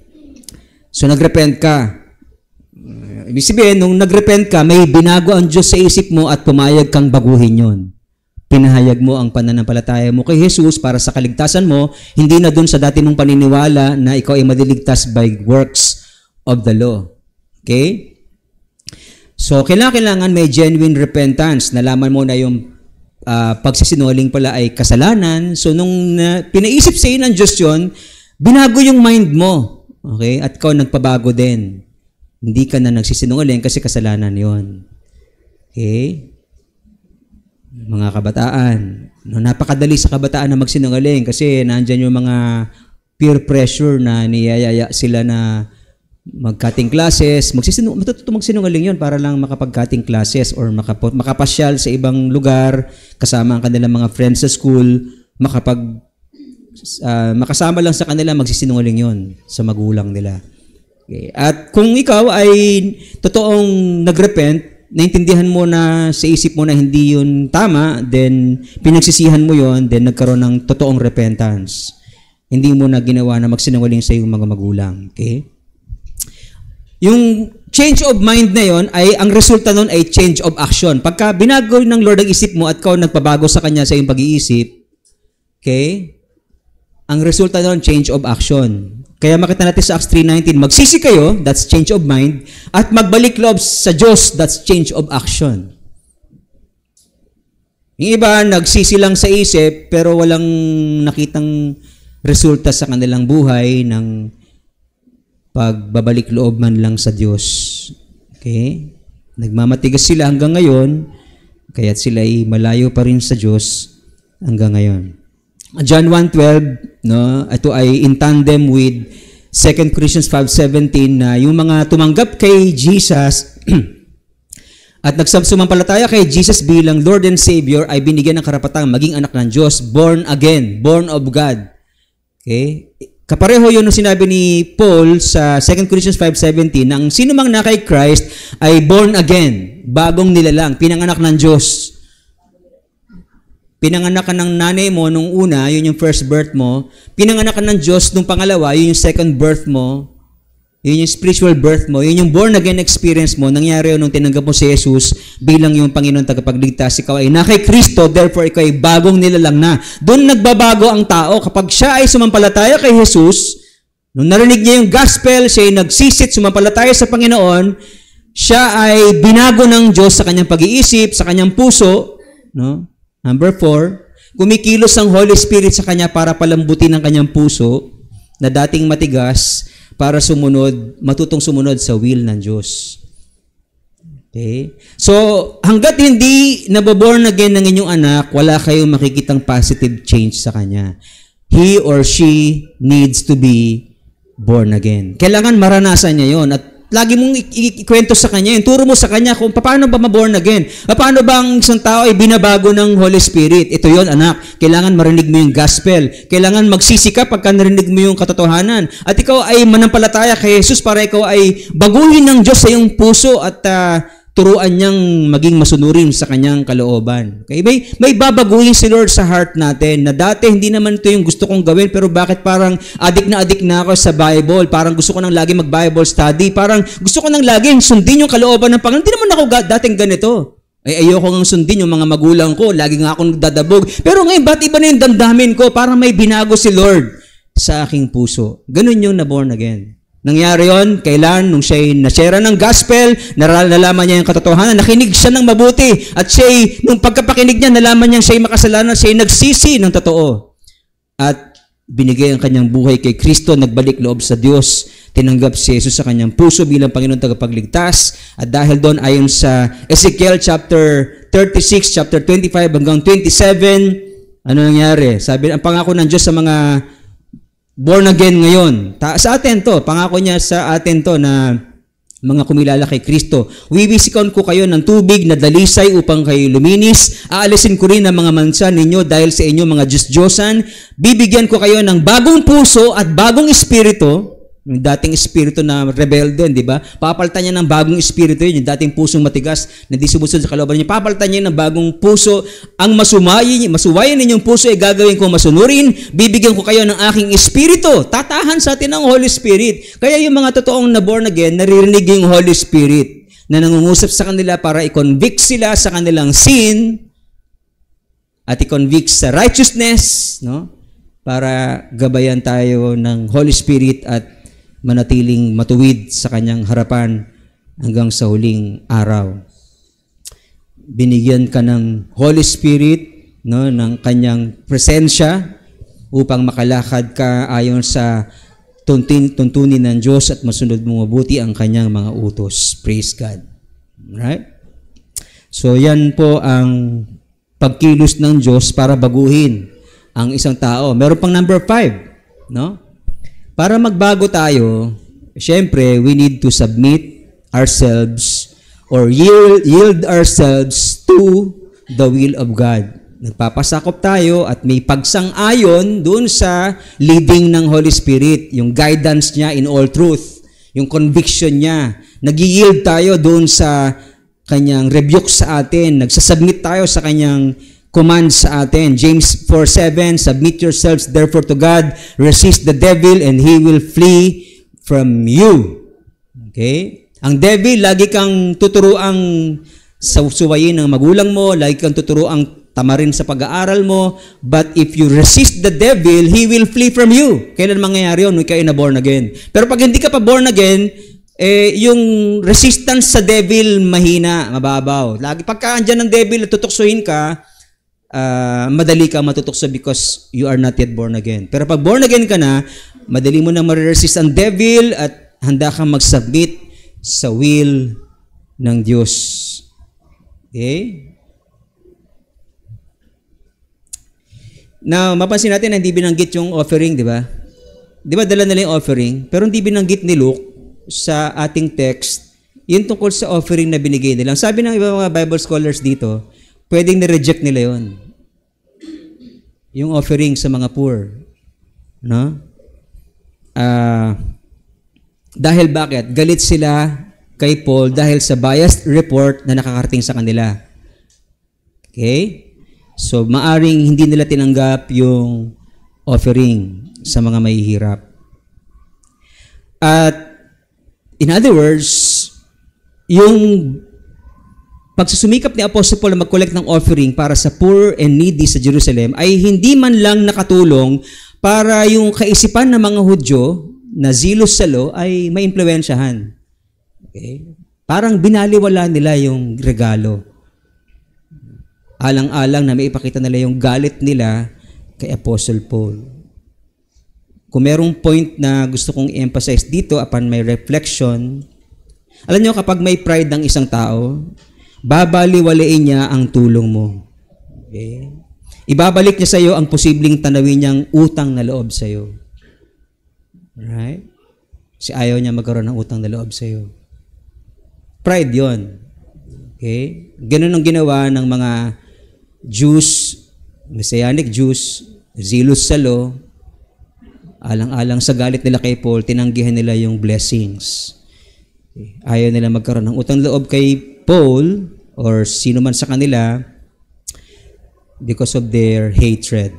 So, nagrepent ka. Ibig sabihin, nung nagrepent ka, may binago ang Diyos sa isip mo at pumayag kang baguhin yon. Pinahayag mo ang pananampalataya mo kay Jesus para sa kaligtasan mo, hindi na dun sa dati mong paniniwala na ikaw ay madiligtas by works of the law. Okay? So, kailangan may genuine repentance. Nalaman mo na yung pagsisinungaling pala ay kasalanan. So, nung pinaisip sa iyo ng Diyos yun, binago yung mind mo. Okay? At ikaw nagpabago din. Hindi ka na nagsisinungaling kasi kasalanan yon. Okay? Mga kabataan. No, napakadali sa kabataan na magsinungaling kasi nandyan yung mga peer pressure na niyayaya sila na mag-cutting classes. Matututo magsinungaling yon para lang makapag-cutting classes or makapasyal sa ibang lugar kasama ang kanilang mga friends sa school, makasama lang sa kanila, magsisinungaling yon sa magulang nila. Okay. At kung ikaw ay totoong nagrepent, naintindihan mo na sa isip mo na hindi yun tama, then pinagsisihan mo yun, then nagkaroon ng totoong repentance. Hindi mo na ginawa na magsinungaling sa iyong mga magulang. Okay? Yung change of mind na yon ay, ang resulta nun ay change of action. Pagka binago ng Lord ang isip mo at ikaw nagpabago sa Kanya sa iyong pag-iisip, okay? Ang resulta nun, change of action. Kaya makita natin sa Acts 3:19, magsisi kayo, that's change of mind, at magbalik loob sa Diyos, that's change of action. Yung iba, nagsisi lang sa isip, pero walang nakitang resulta sa kanilang buhay ng pagbabalik loob man lang sa Diyos. Okay? Nagmamatigas sila hanggang ngayon, kaya't sila ay malayo pa rin sa Diyos hanggang ngayon. John 1:12, no, ito ay in tandem with 2 Corinthians 5:17 na yung mga tumanggap kay Jesus at nagsumampalataya kay Jesus bilang Lord and Savior ay binigyan ng karapatang maging anak ng Diyos, born again, born of God. Okay? Kapareho yun ang sinabi ni Paul sa 2 Corinthians 5:17 na ang sino mang na kay Christ ay born again, bagong nilalang, pinanganak ng Diyos. Pinanganak ka ng nanay mo nung una, yun yung first birth mo. Pinanganak ka ng Diyos nung pangalawa, yun yung second birth mo. Yun yung spiritual birth mo. Yun yung born again experience mo. Nangyari yun nung tinanggap mo si Jesus bilang yung Panginoon tagapagligtas. Ikaw ay na kay Kristo, therefore ikaw ay bagong nilalang na. Doon nagbabago ang tao. Kapag siya ay sumampalataya kay Jesus, nung narinig niya yung gospel, siya ay nagsisit, sumampalataya sa Panginoon, siya ay binago ng Diyos sa kanyang pag-iisip, sa kanyang puso, no? Number 4, kumikilos ang Holy Spirit sa kanya para palambutin ang kanyang puso na dating matigas para matutong sumunod sa will ng Diyos. Okay? So, hanggat hindi naboborn again ng inyong anak, wala kayong makikitang positive change sa kanya. He or she needs to be born again. Kailangan maranasan niya yon at lagi mong ikwento sa kanya yun. Turo mo sa kanya kung paano ba ma-born again. Paano ba ang isang tao ay binabago ng Holy Spirit. Ito yon anak. Kailangan marinig mo yung gospel. Kailangan magsisi ka pagka narinig mo yung katotohanan. At ikaw ay manampalataya kay Jesus para ikaw ay baguhin ng Diyos sa iyong puso at turuan niyang maging masunurin sa kanyang kalooban. Okay? May babaguhin si Lord sa heart natin na dati hindi naman ito yung gusto kong gawin pero bakit parang adik na ako sa Bible. Parang gusto ko nang lagi mag-Bible study. Parang gusto ko nang laging sundin yung kalooban ng Panginoon. Hindi naman ako dating ganito. Ayoko nang sundin yung mga magulang ko. Lagi nga akong dadabog. Pero ngayon, ba't iba na yung damdamin ko? Parang may binago si Lord sa aking puso. Ganun yung na-born again. Nangyari yon kailan nung siya'y nasyera ng gospel, nalaman niya yung katotohanan, nakinig siya ng mabuti, at siya'y, nung pagkapakinig niya, nalaman niya siya'y makasalanan, siya'y nagsisi ng totoo. At binigay ang kanyang buhay kay Kristo, nagbalik loob sa Diyos, tinanggap si Jesus sa kanyang puso bilang Panginoon tagapagligtas, at dahil doon ayon sa Ezekiel chapter 36, chapter 25 hanggang 27, ano nangyari? Sabi, ang pangako ng Diyos sa mga born again ngayon. Sa atin to, pangako niya sa atin to na mga kumilala kay Kristo. Wiwisikon ko kayo ng tubig na dalisay upang kayo luminis. Aalisin ko rin ang mga mansa ninyo dahil sa inyo mga Diyos-Diyosan. Bibigyan ko kayo ng bagong puso at bagong espiritu. Yung dating espiritu na rebelde, di ba? Papalitan niya ng bagong espiritu yun. Yung dating pusong matigas na di sumusunod sa kalooban niya. Papalitan niya ng bagong puso. Ang masuwayin ninyong puso ay gagawin ko masunurin. Bibigyan ko kayo ng aking espiritu. Tatahan sa atin ang Holy Spirit. Kaya yung mga totoong na born again, naririnig yung Holy Spirit na nangungusap sa kanila para i-convict sila sa kanilang sin at i-convict sa righteousness, no? Para gabayan tayo ng Holy Spirit at manatiling matuwid sa kanyang harapan hanggang sa huling araw. Binigyan ka ng Holy Spirit, no, ng kanyang presensya upang makalakad ka ayon sa tuntunin ng Diyos at masunod mo mabuti ang kanyang mga utos. Praise God. Right? So yan po ang pagkilos ng Diyos para baguhin ang isang tao. Meron pang number 5, no? Para magbago tayo, syempre, we need to submit ourselves or yield ourselves to the will of God. Nagpapasakop tayo at may pagsang-ayon dun sa leading ng Holy Spirit, yung guidance niya in all truth, yung conviction niya. Nag-yield tayo dun sa kanyang rebuke sa atin, nagsasubmit tayo sa kanyang command sa atin. James 4:7, submit yourselves therefore to God, resist the devil and he will flee from you. Okay? Ang devil, lagi kang tuturuang suwayin ng magulang mo, lagi kang tuturuang tamarin sa pag-aaral mo, but if you resist the devil, he will flee from you. Kailan mangyayari yun? Ikaw ay na born again. Pero pag hindi ka pa born again, yung resistance sa devil mahina, mababaw. Lagi pagka andyan ng devil at tutuksuhin ka, madali ka matutukso because you are not yet born again. Pero pag born again ka na, madali mo na ma-resist ang devil at handa kang mag-submit sa will ng Diyos. Okay? Now, mapansin natin na hindi binanggit yung offering, di ba? Di ba dala nila yung offering? Pero hindi binanggit ni Luke sa ating text yun tungkol sa offering na binigay nila. Sabi ng iba mga Bible scholars dito, pwedeng na-reject nila yon. Yung offering sa mga poor. No? Dahil bakit? Galit sila kay Paul dahil sa biased report na nakakarating sa kanila. Okay? So, maaring hindi nila tinanggap yung offering sa mga mahihirap. At, in other words, yung pagsusumikap ni Apostle Paul na mag-collect ng offering para sa poor and needy sa Jerusalem ay hindi man lang nakatulong para yung kaisipan ng mga Hudyo na zealous sa law ay maimpluwensyahan. Okay? Parang binaliwala nila yung regalo. Alang-alang na maipakita nila yung galit nila kay Apostle Paul. Kung merong point na gusto kong i-emphasize dito upon my reflection, Alam nyo, kapag may pride ng isang tao, babaliwalain niya ang tulong mo. Okay? Ibabalik niya sa iyo ang posibleng tanawin niyang utang na loob sa iyo. Right? Kasi ayaw niya magkaroon ng utang na loob sa iyo. Pride yon. Okay? Ganun ang ginawa ng mga Jews, Messianic Jews, zealous sa law, alang-alang sa galit nila kay Paul, tinanggihan nila yung blessings. Okay? Ayaw nila magkaroon ng utang na loob kay Paul or sino man sa kanila because of their hatred.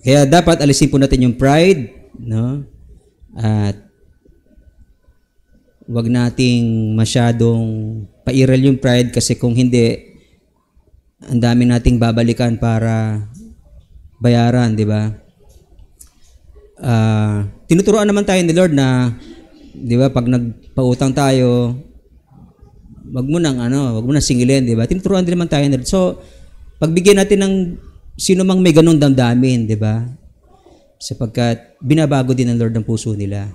Kaya dapat alisin po natin yung pride, no? At wag nating masyadong pairal yung pride kasi kung hindi, ang dami nating babalikan para bayaran, di ba? Tinuturoan naman tayo ni Lord na, di ba, pag nagpautang tayo, wag mo nang singilin, di ba? Tinuturoan din naman tayo ni Lord. So, pagbigyan natin ng sino mang may ganong damdamin, di ba? Sapagkat binabago din ng Lord ng puso nila.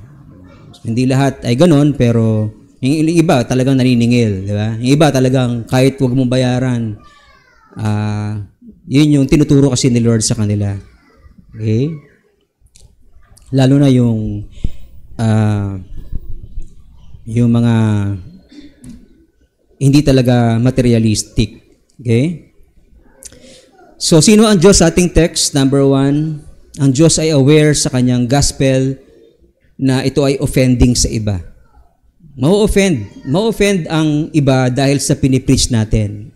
So, hindi lahat ay ganon, pero yung iba talagang naniningil, di ba? Yung iba talagang kahit wag mong bayaran, yun yung tinuturo kasi ni Lord sa kanila. Okay? Lalo na yung mga hindi talaga materialistic. Okay? So, sino ang Diyos sa ating text? Number 1, ang Diyos ay aware sa kanyang gospel na ito ay offending sa iba. Ma-offend ang iba dahil sa pinipreach natin.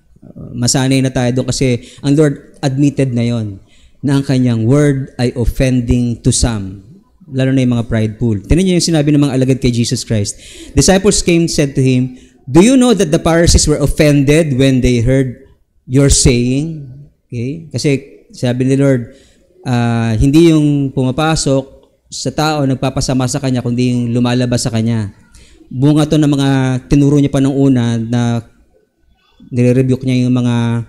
Masanay na tayo doon kasi ang Lord admitted na yon na ang kanyang word ay offending to some. Lalo na yung mga prideful. Tingnan niyo yung sinabi ng mga alagad kay Jesus Christ. Disciples came and said to him, "Do you know that the Pharisees were offended when they heard your saying?" Okay? Kasi sabi ni Lord, hindi yung pumapasok sa tao nagpapasama sa kanya, kundi yung lumalabas sa kanya. Bunga to ng mga tinuro niya pa ng una na nire-rebuke niya yung mga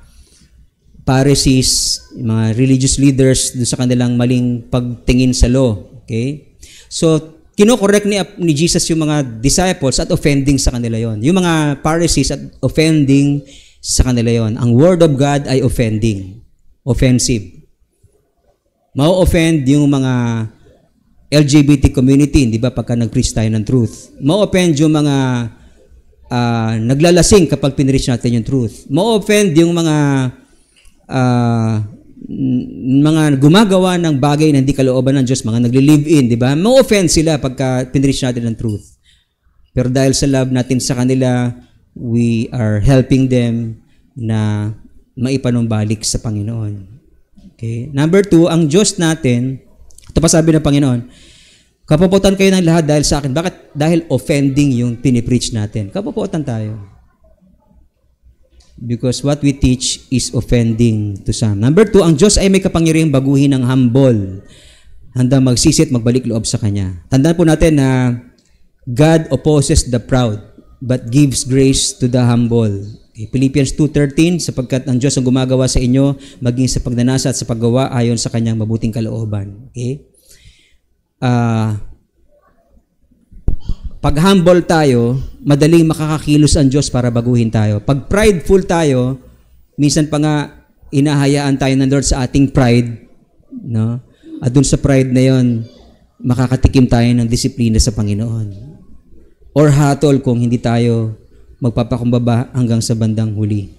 Pharisees, yung mga religious leaders doon sa kanilang maling pagtingin sa law. Okay? So, kino-correct ni Jesus yung mga disciples at offending sa kanila yon. Yung mga Pharisees at offending sa kanila yon. Ang word of God ay offending. Offensive. Mau-offend yung mga LGBT community, di ba, pagka nag-preach tayo ng truth. Mau-offend yung mga naglalasing kapag pinreach natin yung truth. Mau-offend yung mga gumagawa ng bagay na hindi kalooban ng Diyos, mga nagli-live-in, di ba? Mau-offend sila pagka pinreach natin ng truth. Pero dahil sa love natin sa kanila, we are helping them na maipanumbalik sa Panginoon. Okay? Number 2, ang Diyos natin, ito pa sabi ng Panginoon, kapuputan kayo ng lahat dahil sa akin. Bakit? Dahil offending yung pinipreach natin. Kapuputan tayo. Because what we teach is offending to some. Number 2, ang Diyos ay may kapangyarihang baguhin ng humble. Handang magsisit, magbalik loob sa Kanya. Tandaan po natin na God opposes the proud, but gives grace to the humble. Okay. Philippians 2:13, sapagkat ang Diyos ang gumagawa sa inyo, maging sa pagnanasa at sa paggawa ayon sa Kanyang mabuting kalooban. Okay? Pag humble tayo, madaling makakakilos ang Diyos para baguhin tayo. Pag prideful tayo, minsan pa nga inahayaan tayo ng Lord sa ating pride, no? At dun sa pride na yon, makakatikim tayo ng disiplina sa Panginoon. Or hatol kung hindi tayo magpapakumbaba hanggang sa bandang huli.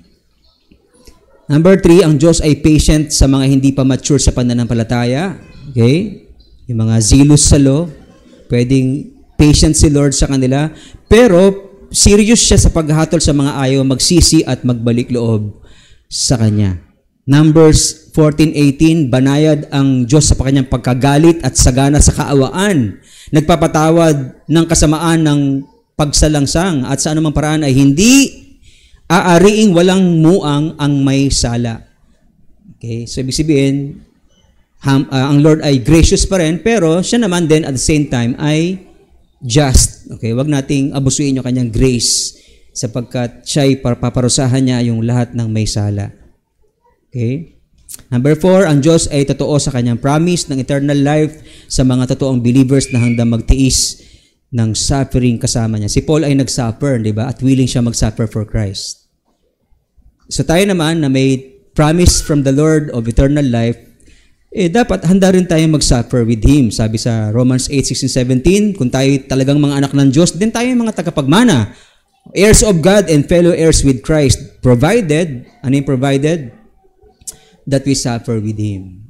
Number 3, ang Diyos ay patient sa mga hindi pa mature sa pananampalataya. Okay? Yung mga zealous sa law, pwedeng patient si Lord sa kanila, pero serious siya sa paghatol sa mga ayaw magsisi at magbalik loob sa Kanya. Numbers 14:18, banayad ang Diyos sa kanyang pagkagalit at sagana sa kaawaan. Nagpapatawad ng kasamaan ng pagsalangsang at sa anumang paraan ay hindi aariing walang muang ang may sala. Okay, so ibig sabihin, ang Lord ay gracious pa rin, pero siya naman din at the same time ay just. Okay, wag nating abusuin yung kanyang grace sapagkat siya'y paparusahan niya yung lahat ng may sala. Okay? Number 4, ang Diyos ay totoo sa kanyang promise ng eternal life sa mga totoong believers na handang magtiis ng suffering kasama niya. Si Paul ay nag-suffer, di ba? At willing siya mag-suffer for Christ. So tayo naman na may promise from the Lord of eternal life, dapat handa rin tayo mag-suffer with Him. Sabi sa Romans 8:16-17, kung tayo talagang mga anak ng Diyos, din tayo mga tagapagmana, heirs of God and fellow heirs with Christ, provided, ano yung provided? That we suffer with Him.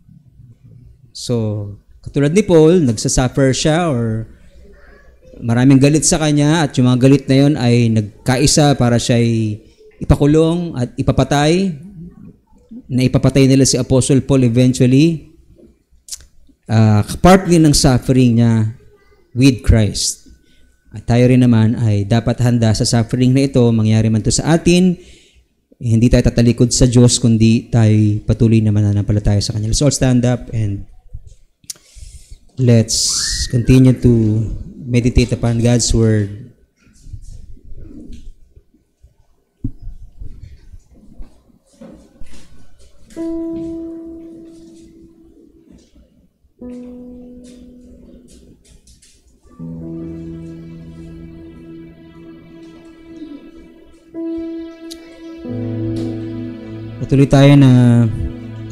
So, katulad ni Paul, nagsasuffer siya or maraming galit sa kanya at yung mga galit na yon ay nagkaisa para siya ay ipakulong at ipapatay. Na ipapatay nila si Apostle Paul eventually. Partly ng suffering niya with Christ. At tayo rin naman ay dapat handa sa suffering na ito, mangyari man ito sa atin, hindi tayo tatalikod sa Diyos, kundi tayo patuloy na mananampalataya sa Kanya. Let's all stand up and let's continue to meditate upon God's Word. Patuloy tayo na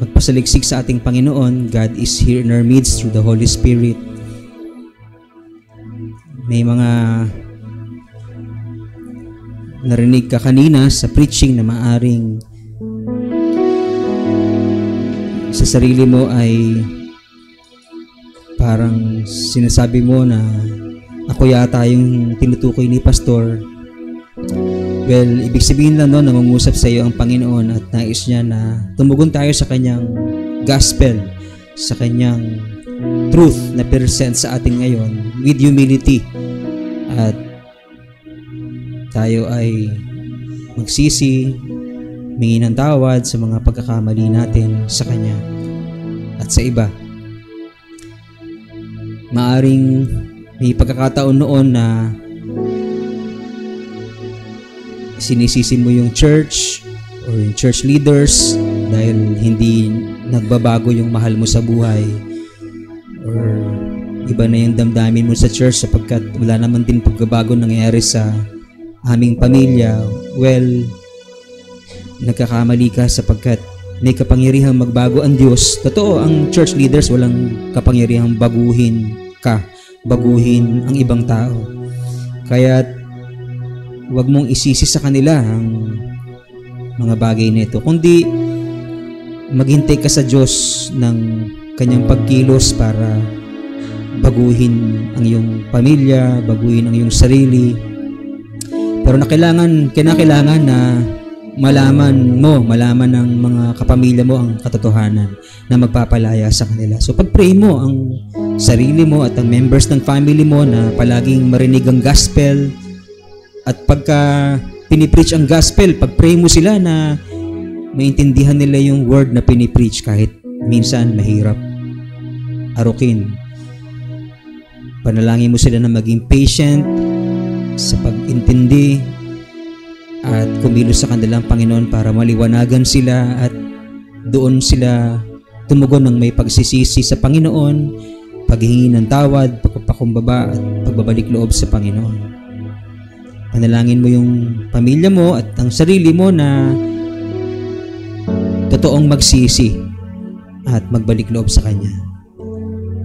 magpasaliksik sa ating Panginoon. God is here in our midst through the Holy Spirit. May mga narinig ka kanina sa preaching na maaring sa sarili mo ay parang sinasabi mo na ako yata yung tinutukoy ni Pastor. Well, ibig sabihin lang noon, nangungusap sa iyo ang Panginoon at nais niya na tumugon tayo sa Kanyang gospel, sa Kanyang truth na present sa atin ngayon with humility. At tayo ay magsisi, humingi ng tawad sa mga pagkakamali natin sa Kanya at sa iba. Maaring may pagkakataon noon na sinisisi mo yung church or yung church leaders dahil hindi nagbabago yung mahal mo sa buhay or iba na yung damdamin mo sa church sapagkat wala naman din pagbabago nangyayari sa aming pamilya. Well, nagkakamali ka sapagkat may kapangyarihang magbago ang Diyos. Totoo, ang church leaders walang kapangyarihang baguhin ka, baguhin ang ibang tao. Kaya huwag mong isisi sa kanila ang mga bagay nito, kundi maghintay ka sa Diyos ng Kanyang pagkilos para baguhin ang iyong pamilya, baguhin ang iyong sarili. Pero kinakailangan na malaman ng mga kapamilya mo ang katotohanan na magpapalaya sa kanila. So pag-pray mo ang sarili mo at ang members ng family mo na palaging marinig ang gospel. At pagka pinipreach ang gospel, pag-pray mo sila na maintindihan nila yung word na pinipreach kahit minsan mahirap arukin. Panalangin mo sila na maging patient sa pag-intindi at kumilos sa kanilang Panginoon para maliwanagan sila at doon sila tumugon ng may pagsisisi sa Panginoon, paghihingi ng tawad, pagpapakumbaba at pagbabalik loob sa Panginoon. Panalangin mo yung pamilya mo at ang sarili mo na totoong magsisi at magbalik loob sa Kanya.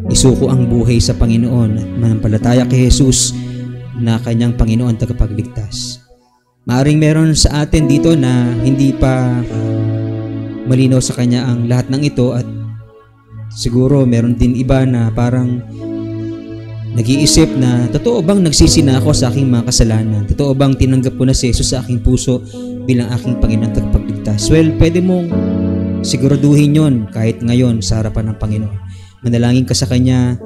Isuko ang buhay sa Panginoon at manampalataya kay Jesus na Kanyang Panginoon tagapagligtas. Maaring meron sa atin dito na hindi pa malinaw sa Kanya ang lahat ng ito at siguro meron din iba na parang nag-iisip na, totoo bang nagsisi na ako sa aking mga kasalanan? Totoo bang tinanggap ko na si Jesus sa aking puso bilang aking Panginoon at tagapagligtas? Well, pwede mong siguraduhin yon kahit ngayon sa harapan ng Panginoon. Manalangin ka sa Kanya,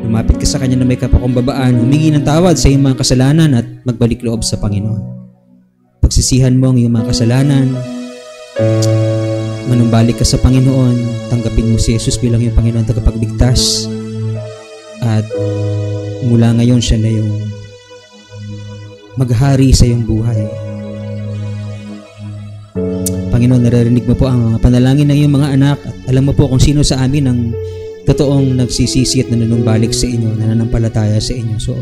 lumapit ka sa Kanya na may kapakumbabaan, humingi ng tawad sa iyong mga kasalanan at magbalik loob sa Panginoon. Pagsisihan mo ang iyong mga kasalanan, manumbalik ka sa Panginoon, tanggapin mo si Jesus bilang iyong Panginoon at tagapagligtas. At mula ngayon siya na yung maghari sa iyong buhay. Panginoon, naririnig mo po ang mga panalangin ng iyong mga anak at alam mo po kung sino sa amin ang totoong nagsisisi at nanunumbalik sa inyo, nananampalataya sa inyo. So,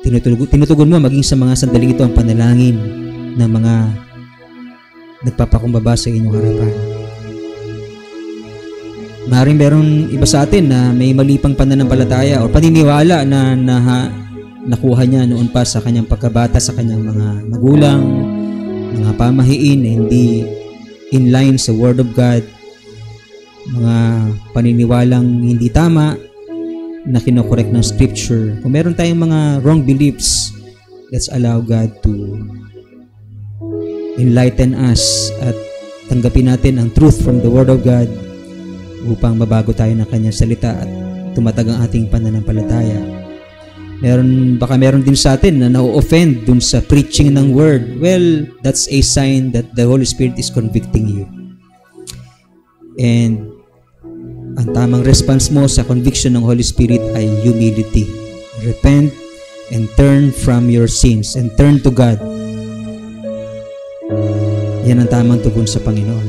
tinutugon mo maging sa mga sandaling ito ang panalangin ng mga nagpapakumbaba sa inyong harapan. Maaaring meron iba sa atin na may mali pang pananampalataya o paniniwala na nakuha niya noon pa sa kanyang pagkabata, sa kanyang mga magulang, mga pamahiin na hindi in line sa Word of God, mga paniniwalang hindi tama na kinokorek ng Scripture. Kung meron tayong mga wrong beliefs, let's allow God to enlighten us at tanggapin natin ang truth from the Word of God upang mabago tayo ng kanyang salita at tumatag ang ating pananampalataya. Baka meron din sa atin na na-offend dun sa preaching ng Word. Well, that's a sign that the Holy Spirit is convicting you. And ang tamang response mo sa conviction ng Holy Spirit ay humility. Repent and turn from your sins and turn to God. Yan ang tamang tugon sa Panginoon.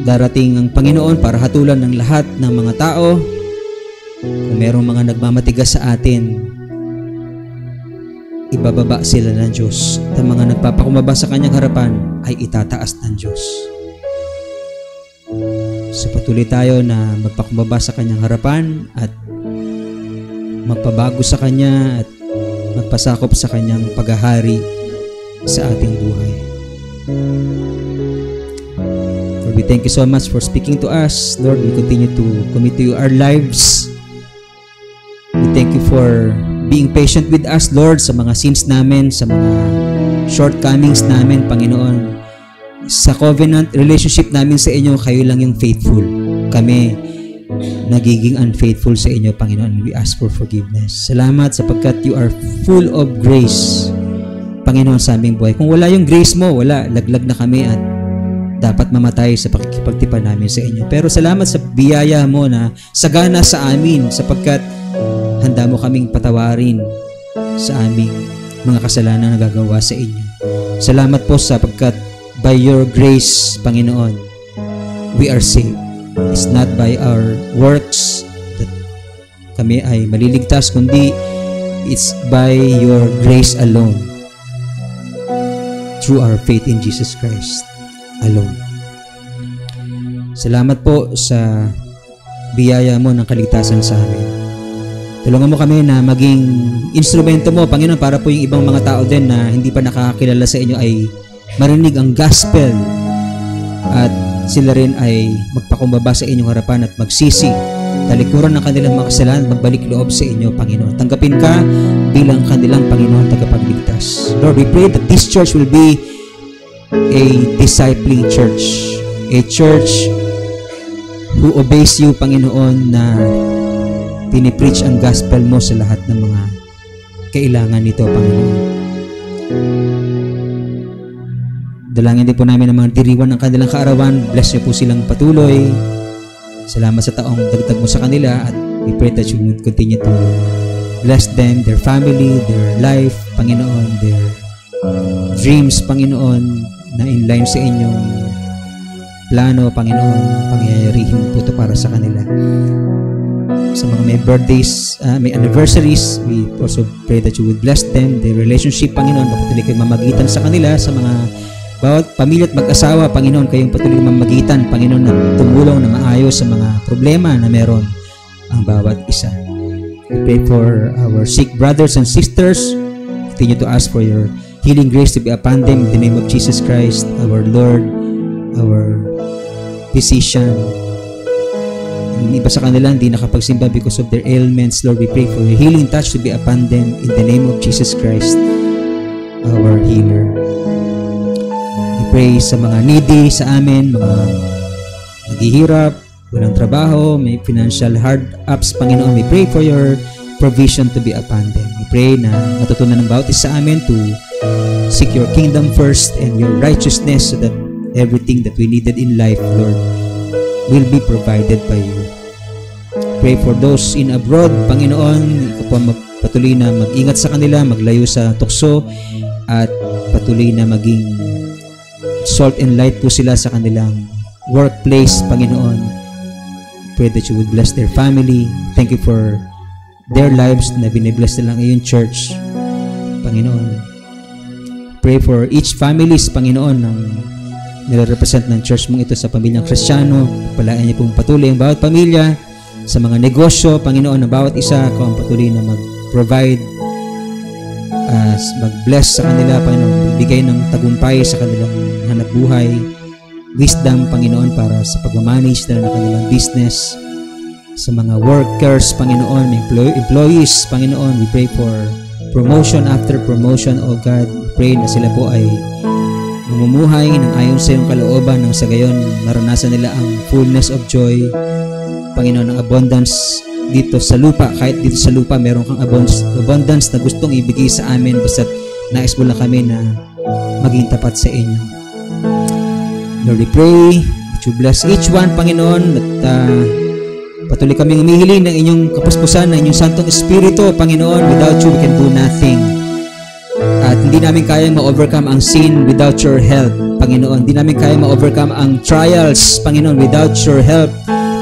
Darating ang Panginoon para hatulan ng lahat ng mga tao. Kung merong mga nagmamatigas sa atin, ibababa sila ng Diyos. At ang mga nagpapakumbaba sa kanyang harapan ay itataas ng Diyos. So patuloy tayo na magpakumbaba sa kanyang harapan at magpabago sa kanya at magpasakop sa kanyang paghahari sa ating buhay. Lord, we thank you so much for speaking to us. Lord, we continue to commit to you our lives. We thank you for being patient with us, Lord, sa mga sins namin, sa mga shortcomings namin, Panginoon. Sa covenant relationship namin sa inyo, kayo lang yung faithful. Kami nagiging unfaithful sa inyo, Panginoon. We ask for forgiveness. Salamat sapagkat you are full of grace, Panginoon, sa aming buhay. Kung wala yung grace mo, wala. Laglag na kami at dapat mamatay sa pakikipagtipan namin sa inyo. Pero salamat sa biyaya mo na sagana sa amin sapagkat handa mo kaming patawarin sa aming mga kasalanan na nagagawa sa inyo. Salamat po sapagkat by your grace, Panginoon, we are saved. It's not by our works that kami ay maliligtas, kundi it's by your grace alone, through our faith in Jesus Christ alone. Salamat po sa biyaya mo ng kaligtasan sa amin. Tulungan mo kami na maging instrumento mo, Panginoon, para po yung ibang mga tao din na hindi pa nakakilala sa inyo ay marinig ang gospel at sila rin ay magpakumbaba sa inyong harapan at magsisi, talikuran ng kanilang mga kasalanan, magbalik loob sa inyo, Panginoon. Tanggapin ka bilang kanilang Panginoon tagapagligtas. Lord, we pray that this church will be a discipling church, a church who obeys you, Panginoon, na pinipreach ang gospel mo sa lahat ng mga kailangan nito, Panginoon. Dalangin din po namin ang mga diriwan ng kanilang kaarawan. Bless niyo po silang patuloy. Salamat sa taong dagdag mo sa kanila at we pray that you would continue to bless them, their family, their life, Panginoon, their dreams, Panginoon, na in line sa inyong plano, Panginoon. Pangyayarihin po ito para sa kanila. Sa mga may birthdays, may anniversaries, we also pray that you would bless them, their relationship, Panginoon. Patuloy kayong mamagitan sa kanila, sa mga bawat pamilya at mag-asawa, Panginoon, kayong patuloy mamagitan, Panginoon, na tumulong na maayos sa mga problema na meron ang bawat isa. We pray for our sick brothers and sisters. Continue to ask for your healing grace to be upon them in the name of Jesus Christ, our Lord, our physician. Yung iba sa kanila hindi nakapagsimba because of their ailments. Lord, we pray for your healing touch to be upon them in the name of Jesus Christ, our healer. We pray sa mga needy sa amin, mga naghihirap, walang trabaho, may financial hard ups, Panginoon. We pray for your provision to be upon them. We pray na matutunan ng bawat isa sa amin to seek your kingdom first and your righteousness so that everything that we needed in life, Lord, will be provided by you. Pray for those in abroad, Panginoon. Ikaw po patuloy na mag-ingat sa kanila, maglayo sa tukso, at patuloy na maging salt and light po sila sa kanilang workplace, Panginoon. Pray that you would bless their family. Thank you for their lives na binibless nila ang iyong church, Panginoon. Pray for each families, Panginoon, ng nire-represent ng church mong ito sa pamilyang Kristiyano. Palayan niyo pong patuloy ang bawat pamilya sa mga negosyo, Panginoon, na bawat isa ko ang patuloy na mag-provide, mag-bless sa kanila, Panginoon, bigay ng tagumpay sa kanilang hanap buhay, wisdom, Panginoon, para sa pag-manage nila ng kanilang business, sa mga workers, Panginoon, employees, Panginoon, we pray for promotion after promotion, O God. We pray na sila po ay mamumuhay ng ayon sa iyong kalooban nang sa gayon maranasan nila ang fullness of joy, Panginoon, ang abundance dito sa lupa. Kahit dito sa lupa meron kang abundance na gustong ibigay sa amin, basta nais mo lang kami na maging tapat sa inyo. Lord, we pray that you bless each one, Panginoon, at patuloy kaming humihiling ng inyong kapuspusan, ng inyong Santong Espiritu, Panginoon. Without you, we can do nothing. At hindi namin kayang ma-overcome ang sin without your help, Panginoon. Hindi namin kayang ma-overcome ang trials, Panginoon, without your help,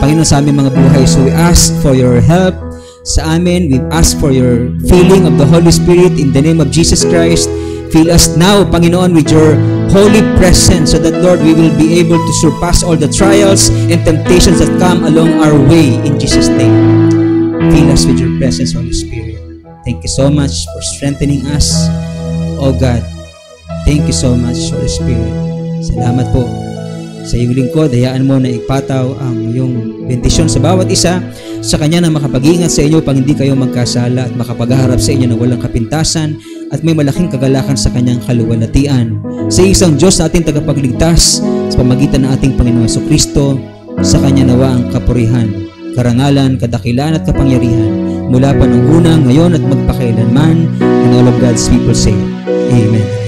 Panginoon, sa aming mga buhay. So we ask for your help sa amin. We ask for your filling of the Holy Spirit in the name of Jesus Christ. Fill us now, Panginoon, with your holy presence so that, Lord, we will be able to surpass all the trials and temptations that come along our way in Jesus' name. Fill us with your presence, Holy Spirit. Thank you so much for strengthening us, oh God. Thank you so much, Holy Spirit. Salamat po sa iyong lingkod. Hayaan mo na ipataw ang iyong bendisyon sa bawat isa, sa Kanya na makapag-iingat sa inyo pang hindi kayo magkasala at makapagharap sa inyo na walang kapintasan at may malaking kagalakan sa Kanyang kaluwalhatian. Sa isang Diyos na ating tagapagligtas, sa pamagitan ng ating Panginoong Jesucristo, sa Kanya nawa ang kapurihan, karangalan, kadakilaan at kapangyarihan mula pa nung una, ngayon at magpakailanman. And all of God's people say, Amen.